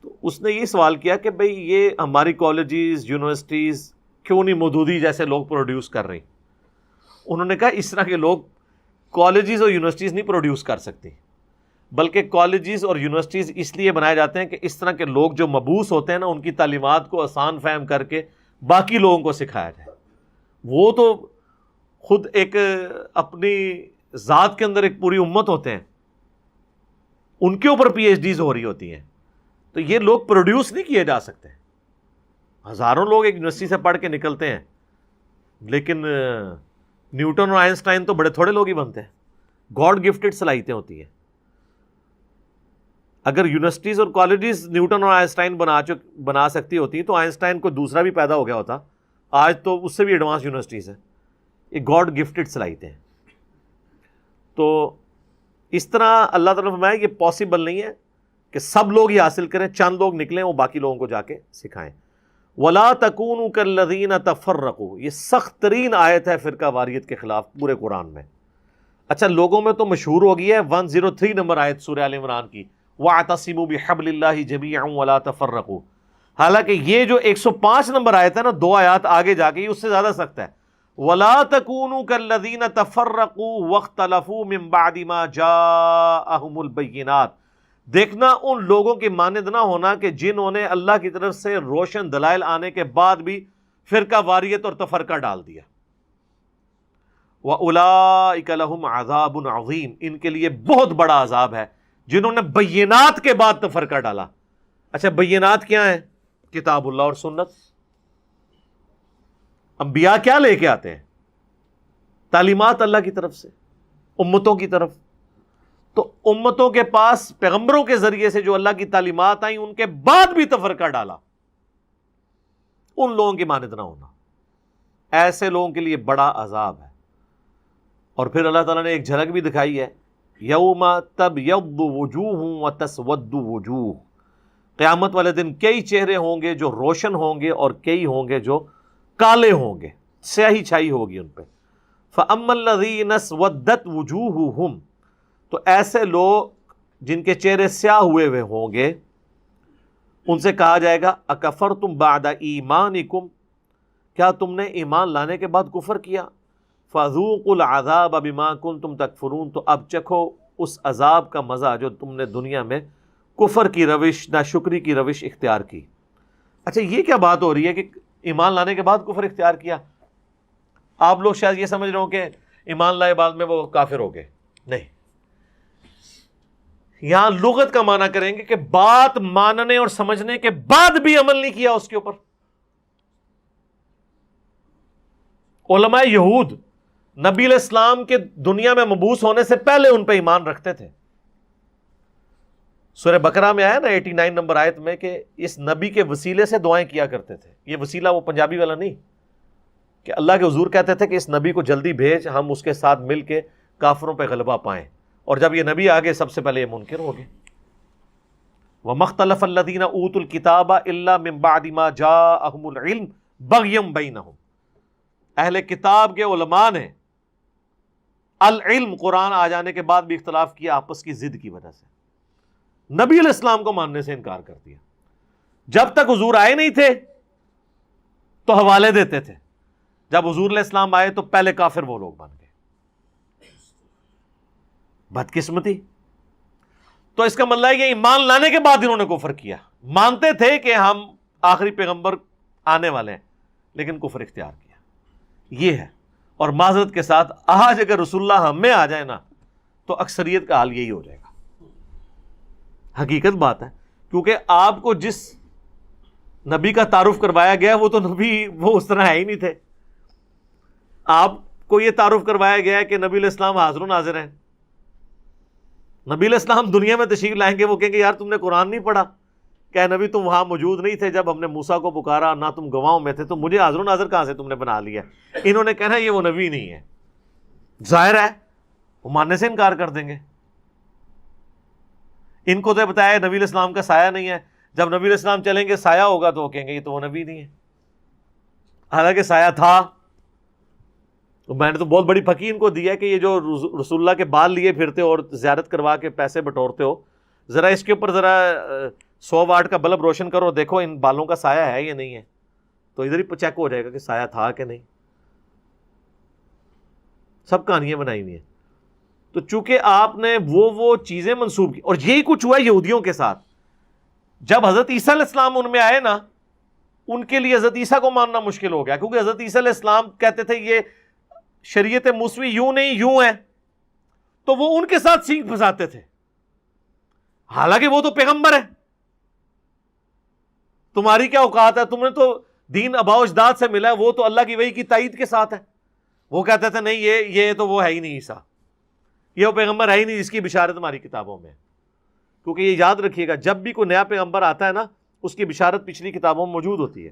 تو اس نے یہ سوال کیا کہ بھئی یہ ہماری کالجز، یونیورسٹیز کیوں نہیں مودودی جیسے لوگ پروڈیوس کر رہی؟ انہوں نے کہا اس طرح کے لوگ کالجز اور یونیورسٹیز نہیں پروڈیوس کر سکتی، بلکہ کالجز اور یونیورسٹیز اس لیے بنائے جاتے ہیں کہ اس طرح کے لوگ جو مبعوث ہوتے ہیں نا، ان کی تعلیمات کو آسان فہم کر کے باقی لوگوں کو سکھایا جائے. وہ تو خود ایک اپنی ذات کے اندر ایک پوری امت ہوتے ہیں، ان کے اوپر پی ایچ ڈیز ہو رہی ہوتی ہیں. تو یہ لوگ پروڈیوس نہیں کیے جا سکتے. ہزاروں لوگ ایک یونیورسٹی سے پڑھ کے نکلتے ہیں، لیکن نیوٹن اور آئنسٹائن تو بڑے تھوڑے لوگ ہی بنتے ہیں. گاڈ گفٹڈ صلاحیتیں ہوتی ہیں. اگر یونیورسٹیز اور کالجز نیوٹن اور آئنسٹائن بنا سکتی ہوتی تو آئنسٹائن کو دوسرا بھی پیدا ہو گیا ہوتا. آج تو اس سے بھی ایڈوانس یونیورسٹیز ہیں. یہ گاڈ گفٹڈ صلاحیتیں ہیں. تو اس طرح اللہ تعالیٰ نے فرمایا یہ پاسبل نہیں ہے کہ سب لوگ یہ حاصل کریں، چند لوگ نکلیں وہ باقی لوگوں کو جا کے سکھائیں. وَلَا تَكُونُوا كَالَّذِينَ تَفَرَّقُوا، یہ سخت ترین آیت ہے فرقہ واریت کے خلاف پورے قرآن میں. اچھا لوگوں میں تو مشہور ہو گئی ہے 103 نمبر آیت سورہ آل عمران کی، وَاعْتَصِمُوا بِحَبْلِ اللَّهِ جَمِيعًا وَلَا تَفَرَّقُوا. حالانکہ یہ جو 105 نمبر آیت ہے نا، 2 آیات آگے جا کے اس سے زیادہ سخت ہے. وَلَا تَكُونُوا كَالَّذِينَ تَفَرَّقُوا وَاخْتَلَفُوا مِن بَعْدِ مَا جَاءَهُمُ الْبَيِّنَاتُ. دیکھنا ان لوگوں کی مانند نہ ہونا کہ جنہوں نے اللہ کی طرف سے روشن دلائل آنے کے بعد بھی فرقہ واریت اور تفرقہ ڈال دیا. وَأُولَئِكَ لَهُمْ عَذَابٌ عَظِيمٌ، ان کے لیے بہت بڑا عذاب ہے جنہوں نے بینات کے بعد تفرقہ ڈالا. اچھا بینات کیا ہیں؟ کتاب اللہ اور سنت. انبیاء کیا لے کے آتے ہیں؟ تعلیمات اللہ کی طرف سے امتوں کی طرف. تو امتوں کے پاس پیغمبروں کے ذریعے سے جو اللہ کی تعلیمات آئیں ان کے بعد بھی تفرقہ ڈالا، ان لوگوں کی مانند نہ ہونا. ایسے لوگوں کے لیے بڑا عذاب ہے. اور پھر اللہ تعالیٰ نے ایک جھلک بھی دکھائی ہے، یوم تبیض وجوہ وتسود وجوہ. قیامت والے دن کئی چہرے ہوں گے جو روشن ہوں گے اور کئی ہوں گے جو کالے ہوں گے، سیاہی چھائی ہوگی ان پہ. فَأَمَّا الَّذِينَ اسْوَدَّتْ وُجُوهُهُمْ، تو ایسے لوگ جن کے چہرے سیاہ ہوئے ہوں گے، ان سے کہا جائے گا اکفرتم بعد ایمانکم، کیا تم نے ایمان لانے کے بعد کفر کیا؟ فذوقوا العذاب بما کنتم تکفرون، تو اب چکھو اس عذاب کا مزہ جو تم نے دنیا میں کفر کی روش، ناشکری کی روش اختیار کی. اچھا یہ کیا بات ہو رہی ہے کہ ایمان لانے کے بعد کفر اختیار کیا؟ آپ لوگ شاید یہ سمجھ رہے ہوں کہ ایمان لائے بعد میں وہ کافر ہو گئے. نہیں، یہاں لغت کا معنی کریں گے کہ بات ماننے اور سمجھنے کے بعد بھی عمل نہیں کیا اس کے اوپر. علماء یہود نبی علیہ السلام کے دنیا میں مبعوث ہونے سے پہلے ان پہ ایمان رکھتے تھے. سورہ بقرہ میں آیا نا 89 نمبر آیت میں کہ اس نبی کے وسیلے سے دعائیں کیا کرتے تھے. یہ وسیلہ وہ پنجابی والا نہیں کہ اللہ کے حضور کہتے تھے کہ اس نبی کو جلدی بھیج، ہم اس کے ساتھ مل کے کافروں پہ غلبہ پائیں، اور جب یہ نبی آگے سب سے پہلے یہ منکر ہو گئے. وَمَا اخْتَلَفَ الَّذِينَ أُوتُوا الْكِتَابَ إِلَّا مِن بَعْدِ مَا جَاءَهُمُ الْعِلْمُ بَغْيًا بَيْنَهُمْ. اہل کتاب کے علماء نے العلم قرآن آ جانے کے بعد بھی اختلاف کیا آپس کی ضد کی وجہ سے. نبی علیہ السلام کو ماننے سے انکار کر دیا. جب تک حضور آئے نہیں تھے تو حوالے دیتے تھے، جب حضور علیہ السلام آئے تو پہلے کافر وہ لوگ بن گئے. بدقسمتی. تو اس کا مطلب ہے کہ ایمان لانے کے بعد انہوں نے کفر کیا. مانتے تھے کہ ہم آخری پیغمبر آنے والے ہیں لیکن کفر اختیار کیا. یہ ہے. اور معذرت کے ساتھ آج اگر رسول اللہ ہم میں آ جائے نا تو اکثریت کا حال یہی ہو جائے گا. حقیقت بات ہے، کیونکہ آپ کو جس نبی کا تعارف کروایا گیا وہ تو نبی وہ اس طرح ہے ہی نہیں تھے. آپ کو یہ تعارف کروایا گیا ہے کہ نبی علیہ السلام حاضر و ناظر ہیں. نبی علیہ السلام دنیا میں تشریف لائیں گے، وہ کہیں گے یار تم نے قرآن نہیں پڑھا، کہ نبی تم وہاں موجود نہیں تھے جب ہم نے موسیٰ کو پکارا، نہ تم گواہوں میں تھے، تو مجھے حاضر و ناظر کہاں سے تم نے بنا لیا. انہوں نے کہنا یہ وہ نبی نہیں ہے. ظاہر ہے وہ ماننے سے انکار کر دیں گے. ان کو تو بتایا نبی علیہ السلام کا سایہ نہیں ہے، جب نبی علیہ السلام چلیں گے سایہ ہوگا تو وہ کہیں گے یہ تو وہ نبی نہیں ہے، حالانکہ سایہ تھا. میں نے تو بہت بڑی پھکی ان کو دی ہے کہ یہ جو رسول اللہ کے بال لیے پھرتے ہو اور زیارت کروا کے پیسے بٹورتے ہو، ذرا اس کے اوپر ذرا 100 واٹ کا بلب روشن کرو، دیکھو ان بالوں کا سایہ ہے یا نہیں ہے، تو ادھر ہی چیک ہو جائے گا کہ سایہ تھا کہ نہیں. سب کہانیاں بنائی ہوئی ہیں. تو چونکہ آپ نے وہ چیزیں منسوب کی، اور یہی کچھ ہوا یہودیوں کے ساتھ. جب حضرت عیسیٰ علیہ السلام ان میں آئے نا، ان کے لیے حضرت عیسیٰ کو ماننا مشکل ہو گیا، کیونکہ حضرت عیسیٰ علیہ السلام کہتے تھے یہ شریعت موسوی یوں نہیں یوں ہے، تو وہ ان کے ساتھ سینگ پھنساتے تھے، حالانکہ وہ تو پیغمبر ہے. تمہاری کیا اوقات ہے، تم نے تو دین آباء و اجداد سے ملا ہے، وہ تو اللہ کی وحی کی تائید کے ساتھ ہے. وہ کہتے تھے نہیں یہ تو وہ ہے ہی نہیں عیسیٰ، یہ وہ پیغمبر ہے ہی نہیں جس کی بشارت ہماری کتابوں میں ہے. کیونکہ یہ یاد رکھیے گا جب بھی کوئی نیا پیغمبر آتا ہے نا اس کی بشارت پچھلی کتابوں میں موجود ہوتی ہے.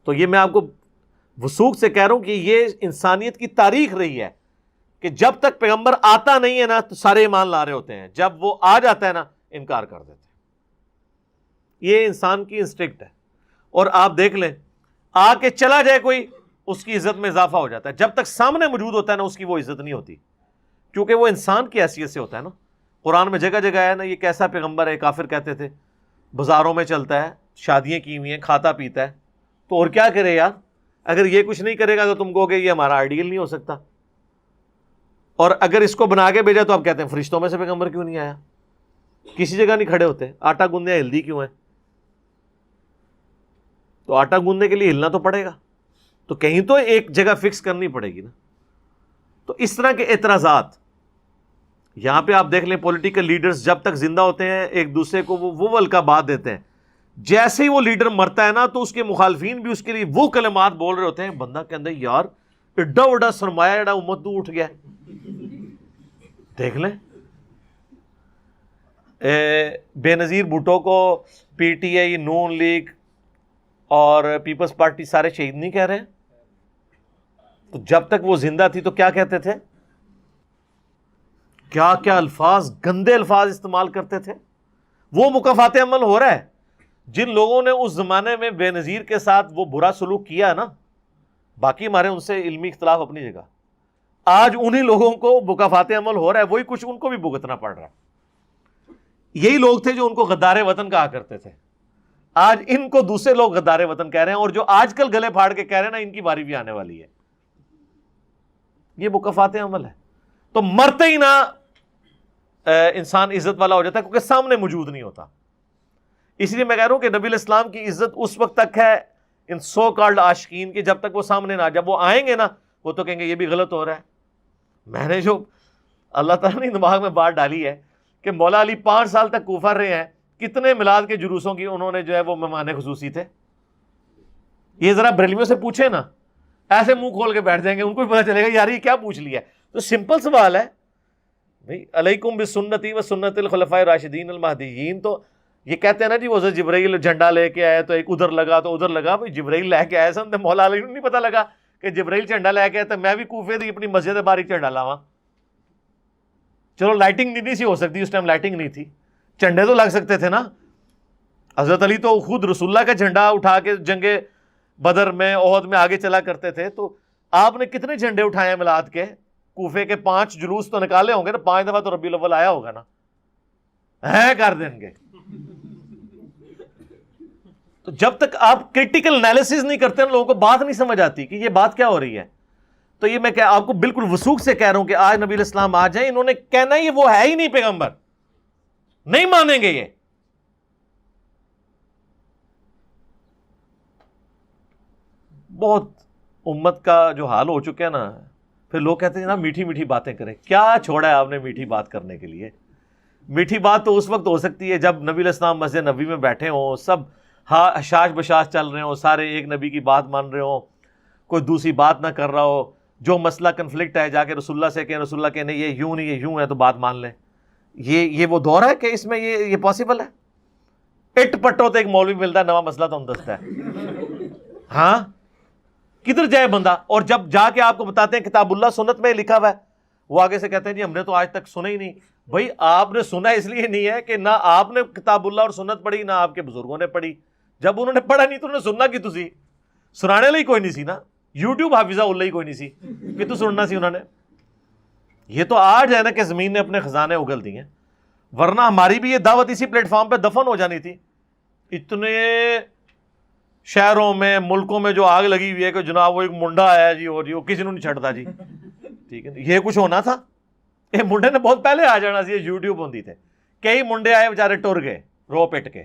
تو یہ میں آپ کو وثوق سے کہہ رہا ہوں کہ یہ انسانیت کی تاریخ رہی ہے کہ جب تک پیغمبر آتا نہیں ہے نا تو سارے ایمان لا رہے ہوتے ہیں، جب وہ آ جاتا ہے نا انکار کر دیتے ہیں. یہ انسان کی انسٹنکٹ ہے. اور آپ دیکھ لیں آ کے چلا جائے کوئی، اس کی عزت میں اضافہ ہو جاتا ہے. جب تک سامنے موجود ہوتا ہے نا اس کی وہ عزت نہیں ہوتی، کیونکہ وہ انسان کی حیثیت سے ہوتا ہے نا. قرآن میں جگہ جگہ ہے نا یہ کیسا پیغمبر ہے، کافر کہتے تھے. بازاروں میں چلتا ہے، شادیاں کی ہوئی ہیں، کھاتا پیتا ہے، تو اور کیا کرے یار. اگر یہ کچھ نہیں کرے گا تو تم کہو گے یہ ہمارا آئیڈیل نہیں ہو سکتا. اور اگر اس کو بنا کے بھیجا تو آپ کہتے ہیں فرشتوں میں سے پیغمبر کیوں نہیں آیا. کسی جگہ نہیں کھڑے ہوتے. آٹا گوندنے ہلدی کیوں ہے؟ تو آٹا گوندنے کے لیے ہلنا تو پڑے گا، تو کہیں تو ایک جگہ فکس کرنی پڑے گی نا. تو اس طرح کے اعتراضات یہاں پہ آپ دیکھ لیں. پولیٹیکل لیڈرز جب تک زندہ ہوتے ہیں ایک دوسرے کو وہ القابات دیتے ہیں، جیسے ہی وہ لیڈر مرتا ہے نا تو اس کے مخالفین بھی اس کے لیے وہ کلمات بول رہے ہوتے ہیں. بندہ کہتا ہے یار ایڈا وڈا سرمایہ ایڈا امت تو اٹھ گیا. دیکھ لیں بے نظیر بھٹو کو P T I, Noon league اور پیپلز پارٹی سارے شہید نہیں کہہ رہے ہیں. تو جب تک وہ زندہ تھی تو کیا کہتے تھے، کیا کیا الفاظ، گندے الفاظ استعمال کرتے تھے. وہ مکافات عمل ہو رہا ہے. جن لوگوں نے اس زمانے میں بے نظیر کے ساتھ وہ برا سلوک کیا نا، باقی ہمارے ان سے علمی اختلاف اپنی جگہ، آج انہی لوگوں کو مکافات عمل ہو رہا ہے. وہی کچھ ان کو بھی بھگتنا پڑ رہا ہے. یہی لوگ تھے جو ان کو غدار وطن کہا کرتے تھے. آج ان کو دوسرے لوگ غدار وطن کہہ رہے ہیں، اور جو آج کل گلے پھاڑ کے کہہ رہے ہیں نا ان کی باری بھی آنے والی ہے. یہ مکافات عمل ہے. تو مرتے ہی نہ انسان عزت والا ہو جاتا ہے، کیونکہ سامنے موجود نہیں ہوتا. اس لیے میں کہہ رہا ہوں کہ نبی علیہ السلام کی عزت اس وقت تک ہے ان سو کالڈ عاشقین کی، جب تک وہ سامنے نہ. جب وہ آئیں گے نا وہ تو کہیں گے یہ بھی غلط ہو رہا ہے. میں نے جو اللہ تعالیٰ نے دماغ میں بات ڈالی ہے کہ مولا علی 5 سال تک کوفہ رہے ہیں، کتنے میلاد کے جلوسوں کی انہوں نے جو ہے وہ مہمان خصوصی تھے. یہ ذرا بریلویوں سے پوچھیں نا ایسے منہ کھول کے بیٹھ جائیں گے, ان کو بھی پتا چلے گا یار یہ کیا پوچھ لیا. تو سمپل سوال ہے بھائی, علیکم بسنتی و سنت الخلفاء الراشدین المہدیین. تو یہ کہتے ہیں نا جی وہ جبرائیل جھنڈا لے کے آئے تو ایک ادھر لگا تو ادھر لگا. بھائی جبرائیل لے کے آئے سن, مولا علی نہیں پتا لگا کہ جبرائیل جھنڈا لے کے آئے تو میں بھی کوفے دی اپنی مسجد باریک جھنڈا لاواں. چلو لائٹنگ نہیں سی ہو سکتی اس ٹائم, لائٹنگ نہیں تھی, جھنڈے تو لگ سکتے تھے نا. حضرت علی تو خود رسول اللہ کا جھنڈا اٹھا کے جنگ بدر میں احد میں آگے چلا کرتے تھے. تو آپ نے کتنے جھنڈے اٹھائے ہیں میلاد کے؟ کوفے کے 5 جلوس تو نکالے ہوں گے نا, 5 دفعہ تو ربیع الاول آیا ہوگا نا, ہے کر دیں گے. تو جب تک آپ کریٹیکل انالیسز نہیں کرتے نا, لوگوں کو بات نہیں سمجھ آتی کہ یہ بات کیا ہو رہی ہے. تو یہ میں آپ کو بالکل وثوق سے کہہ رہا ہوں کہ آج نبی علیہ السلام آ جائیں, انہوں نے کہنا یہ وہ ہے ہی نہیں پیغمبر, نہیں مانیں گے. یہ بہت امت کا جو حال ہو چکا ہے نا, پھر لوگ کہتے ہیں نا میٹھی میٹھی باتیں کریں. کیا چھوڑا ہے آپ نے میٹھی بات کرنے کے لیے؟ میٹھی بات تو اس وقت ہو سکتی ہے جب نبی علیہ السلام مسجد نبی میں بیٹھے ہوں, سب حشاش بشاش چل رہے ہوں, سارے ایک نبی کی بات مان رہے ہوں, کوئی دوسری بات نہ کر رہا ہو. جو مسئلہ کنفلکٹ ہے جا کے رسول اللہ سے کہیں, رسول اللہ کہنے یہ یوں نہیں یہ یوں ہے, تو بات مان لیں. یہ وہ دور ہے کہ اس میں یہ پاسبل ہے؟ اٹ پٹو تو ایک مولوی ملتا ہے, نواں مسئلہ تو ہم دستا ہے. ہاں کدھر جائے بندہ؟ اور جب جا کے آپ کو بتاتے ہیں کتاب اللہ سنت میں لکھا ہوا ہے, وہ آگے سے کہتے ہیں جی ہم نے تو آج تک سنا ہی نہیں. بھائی آپ نے سنا اس لیے نہیں ہے کہ نہ آپ نے کتاب اللہ اور سنت پڑھی, نہ آپ کے بزرگوں نے پڑھی. جب انہوں نے پڑھا نہیں تو انہوں نے سننا کی تسی سنانے لئی کوئی نہیں سی نا. یوٹیوب حافظہ اللہ ہی کوئی نہیں سی کہ تو سننا سی انہوں نے. یہ تو آج ہے نا کہ زمین نے اپنے خزانے اگل دیے ہیں, ورنہ ہماری بھی یہ دعوت اسی پلیٹ فارم پہ دفن ہو جانی تھی. اتنے شہروں میں ملکوں میں جو آگ لگی ہوئی ہے کہ جناب وہ ایک منڈا آیا جی, اور جی وہ کسی نے نہیں چھڑتا جی, ٹھیک ہے, یہ کچھ ہونا تھا. یہ منڈے نے بہت پہلے آ جانا سی, یوٹیوب ہوتی تھے. کئی منڈے آئے بیچارے ٹر گئے رو پٹ کے,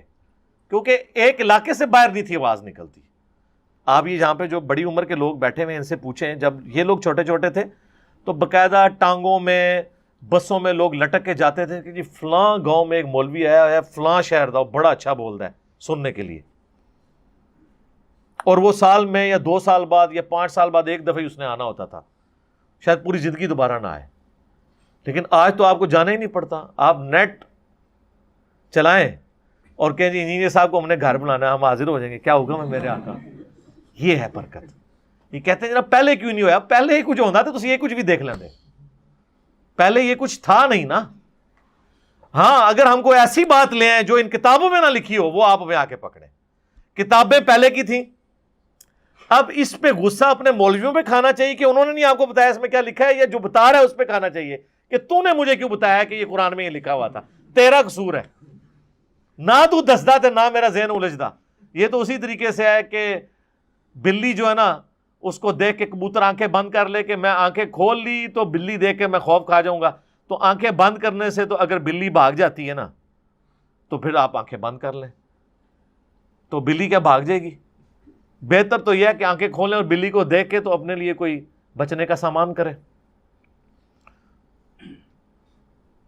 کیونکہ ایک علاقے سے باہر نہیں تھی آواز نکلتی. آپ یہ جہاں پہ جو بڑی عمر کے لوگ بیٹھے ہوئے ان سے پوچھیں, جب یہ لوگ چھوٹے چھوٹے تھے تو باقاعدہ ٹانگوں میں بسوں میں لوگ لٹک کے جاتے تھے کہ جی فلاں گاؤں میں ایک مولوی آیا ہے, فلاں شہر دا, بڑا اچھا بولتا ہے, سننے کے لیے. اور وہ سال میں یا 2 سال بعد یا 5 سال بعد ایک دفعہ ہی اس نے آنا ہوتا تھا, شاید پوری زندگی دوبارہ نہ آئے. لیکن آج تو آپ کو جانا ہی نہیں پڑتا, آپ نیٹ چلائیں اور کہیں جی انجینئر صاحب کو ہم نے گھر بنانا ہے, ہم حاضر ہو جائیں گے, کیا ہوگا میں میرے آقا. یہ ہے برکت. یہ کہتے ہیں جناب پہلے کیوں نہیں ہوا؟ پہلے ہی کچھ ہونا تھا تو یہ کچھ بھی دیکھ لیندے, پہلے یہ کچھ تھا نہیں نا. ہاں اگر ہم کوئی ایسی بات لے آئیں جو ان کتابوں میں نہ لکھی ہو, وہ آپ میں آ کے پکڑیں. کتابیں پہلے کی تھیں, اب اس پہ غصہ اپنے مولویوں پہ کھانا چاہیے کہ انہوں نے نہیں آپ کو بتایا اس میں کیا لکھا ہے, یا جو بتا رہا ہے اس پہ کھانا چاہیے کہ تو نے مجھے کیوں بتایا کہ یہ قرآن میں یہ لکھا ہوا تھا, تیرا قصور ہے. نہ تو دسدا تے نہ میرا ذہن الجھدا. یہ تو اسی طریقے سے ہے کہ بلی جو ہے نا, اس کو دیکھ کے کبوتر آنکھیں بند کر لے کہ میں آنکھیں کھول لی تو بلی دیکھ کے میں خوف کھا جاؤں گا. تو آنکھیں بند کرنے سے تو اگر بلی بھاگ جاتی ہے نا تو پھر آپ آنکھیں بند کر لیں, تو بلی کیا بھاگ جائے گی؟ بہتر تو یہ ہے کہ آنکھیں کھولیں اور بلی کو دیکھ کے تو اپنے لیے کوئی بچنے کا سامان کرے.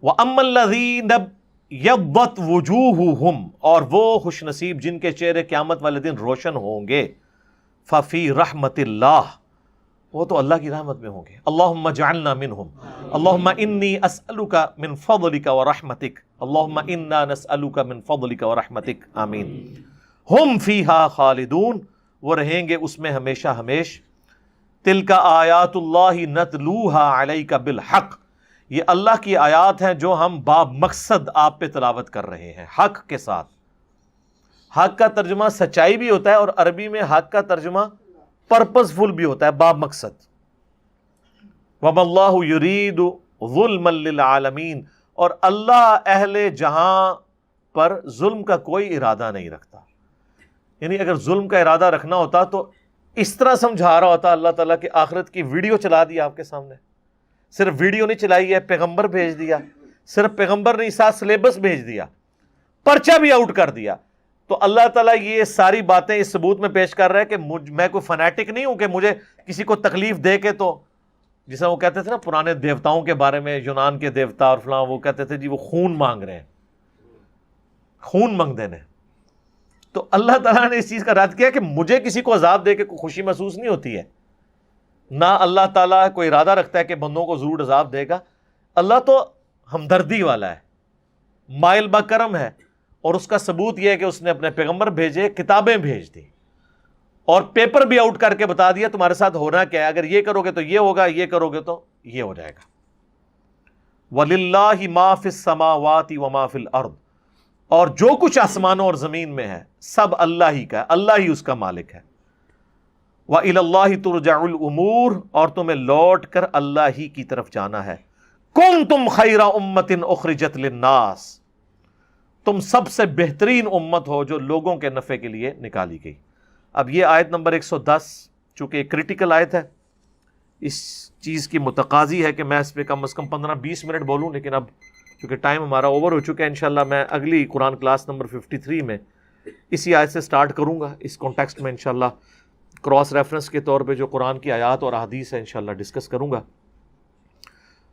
وَأَمَّا الَّذِينَ ابْيَضَّتْ وُجُوهُهُمْ, اور وہ خوش نصیب جن کے چہرے قیامت والے دن روشن ہوں گے, فَفِي رَحْمَةِ اللَّهِ, وہ تو اللہ کی رحمت میں ہوں گے. اللہم اجعلنا منہم, اللہم انی اسألک من فضلک ورحمتک, اللہم انا نسألک من فضلک ورحمتک, آمین. ہم فیہا خالدون, وہ رہیں گے اس میں ہمیشہ ہمیش. تلک آیات اللہ نتلوہا علیک بالحق, یہ اللہ کی آیات ہیں جو ہم با مقصد آپ پہ تلاوت کر رہے ہیں, حق کے ساتھ. حق کا ترجمہ سچائی بھی ہوتا ہے, اور عربی میں حق کا ترجمہ پرپز فل بھی ہوتا ہے, با مقصد. وَمَا اللَّهُ يُرِيدُ ظُلْمًا لِلْعَالَمِينَ, اور اللہ اہل جہاں پر ظلم کا کوئی ارادہ نہیں رکھتا. یعنی اگر ظلم کا ارادہ رکھنا ہوتا تو اس طرح سمجھا رہا ہوتا اللہ تعالیٰ کہ آخرت کی ویڈیو چلا دی آپ کے سامنے. صرف ویڈیو نہیں چلائی ہے, پیغمبر بھیج دیا, صرف پیغمبر نہیں ساتھ سلیبس بھیج دیا, پرچہ بھی آؤٹ کر دیا. تو اللہ تعالیٰ یہ ساری باتیں اس ثبوت میں پیش کر رہا ہے کہ میں کوئی فنیٹک نہیں ہوں کہ مجھے کسی کو تکلیف دے کے, تو جیسا وہ کہتے تھے نا پرانے دیوتاؤں کے بارے میں, یونان کے دیوتا اور فلاں, وہ کہتے تھے جی وہ خون مانگ رہے ہیں, خون مانگ دینے. تو اللہ تعالیٰ نے اس چیز کا رد کیا کہ مجھے کسی کو عذاب دے کے کوئی خوشی محسوس نہیں ہوتی ہے. نہ اللہ تعالیٰ کوئی ارادہ رکھتا ہے کہ بندوں کو ضرور عذاب دے گا. اللہ تو ہمدردی والا ہے، مائل بکرم ہے، اور اس کا ثبوت یہ ہے کہ اس نے اپنے پیغمبر بھیجے، کتابیں بھیج دی، اور پیپر بھی آؤٹ کر کے بتا دیا تمہارے ساتھ ہونا کیا ہے، اگر یہ کرو گے تو یہ ہوگا، یہ کرو گے تو یہ ہو جائے گا. وَلِلَّهِ مَا فِي السَّمَاوَاتِ وَمَا فِي الْأَرْضِ، اور جو کچھ آسمانوں اور زمین میں ہے سب اللہ ہی کا ہے، اللہ ہی اس کا مالک ہے. وَإِلَى اللَّهِ تُرْجَعُ الْأُمُورُ، اور تمہیں لوٹ کر اللہ ہی کی طرف جانا ہے. كُنْتُمْ خَيْرَ أُمَّةٍ أُخْرِجَتْ لِلنَّاسِ، تم سب سے بہترین امت ہو جو لوگوں کے نفع کے لیے نکالی گئی. اب یہ آیت نمبر 110 چونکہ ایک کریٹیکل آیت ہے، اس چیز کی متقاضی ہے کہ میں اس پہ کم از کم 15-20 منٹ بولوں، لیکن اب چونکہ ٹائم ہمارا اوور ہو چکا ہے، انشاءاللہ میں اگلی قرآن کلاس نمبر 53 میں اسی آیت سے سٹارٹ کروں گا. اس کانٹیکسٹ میں انشاءاللہ کراس ریفرنس کے طور پہ جو قرآن کی آیات اور احادیث ہے انشاءاللہ ڈسکس کروں گا.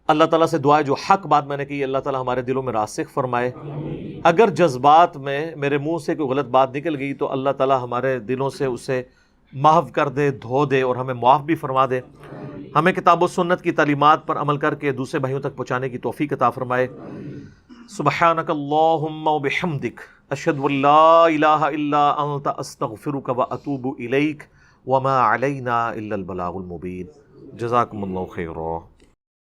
اللہ تعالیٰ سے دعا ہے جو حق بات میں نے کی اللہ تعالیٰ ہمارے دلوں میں راسخ فرمائے. اگر جذبات میں میرے منہ سے کوئی غلط بات نکل گئی تو اللہ تعالیٰ ہمارے دلوں سے اسے محو کر دے، دھو دے، اور ہمیں معاف بھی فرما دے. ہمیں کتاب و سنت کی تعلیمات پر عمل کر کے دوسرے بھائیوں تک پہنچانے کی توفیق عطا فرمائے. سبحانک اللہم و بحمدک، اشہد ان لا الہ الا انت، استغفرک و اتوب الیک، وما علینا الا البلاغ المبین. جزاکم اللہ خیرا.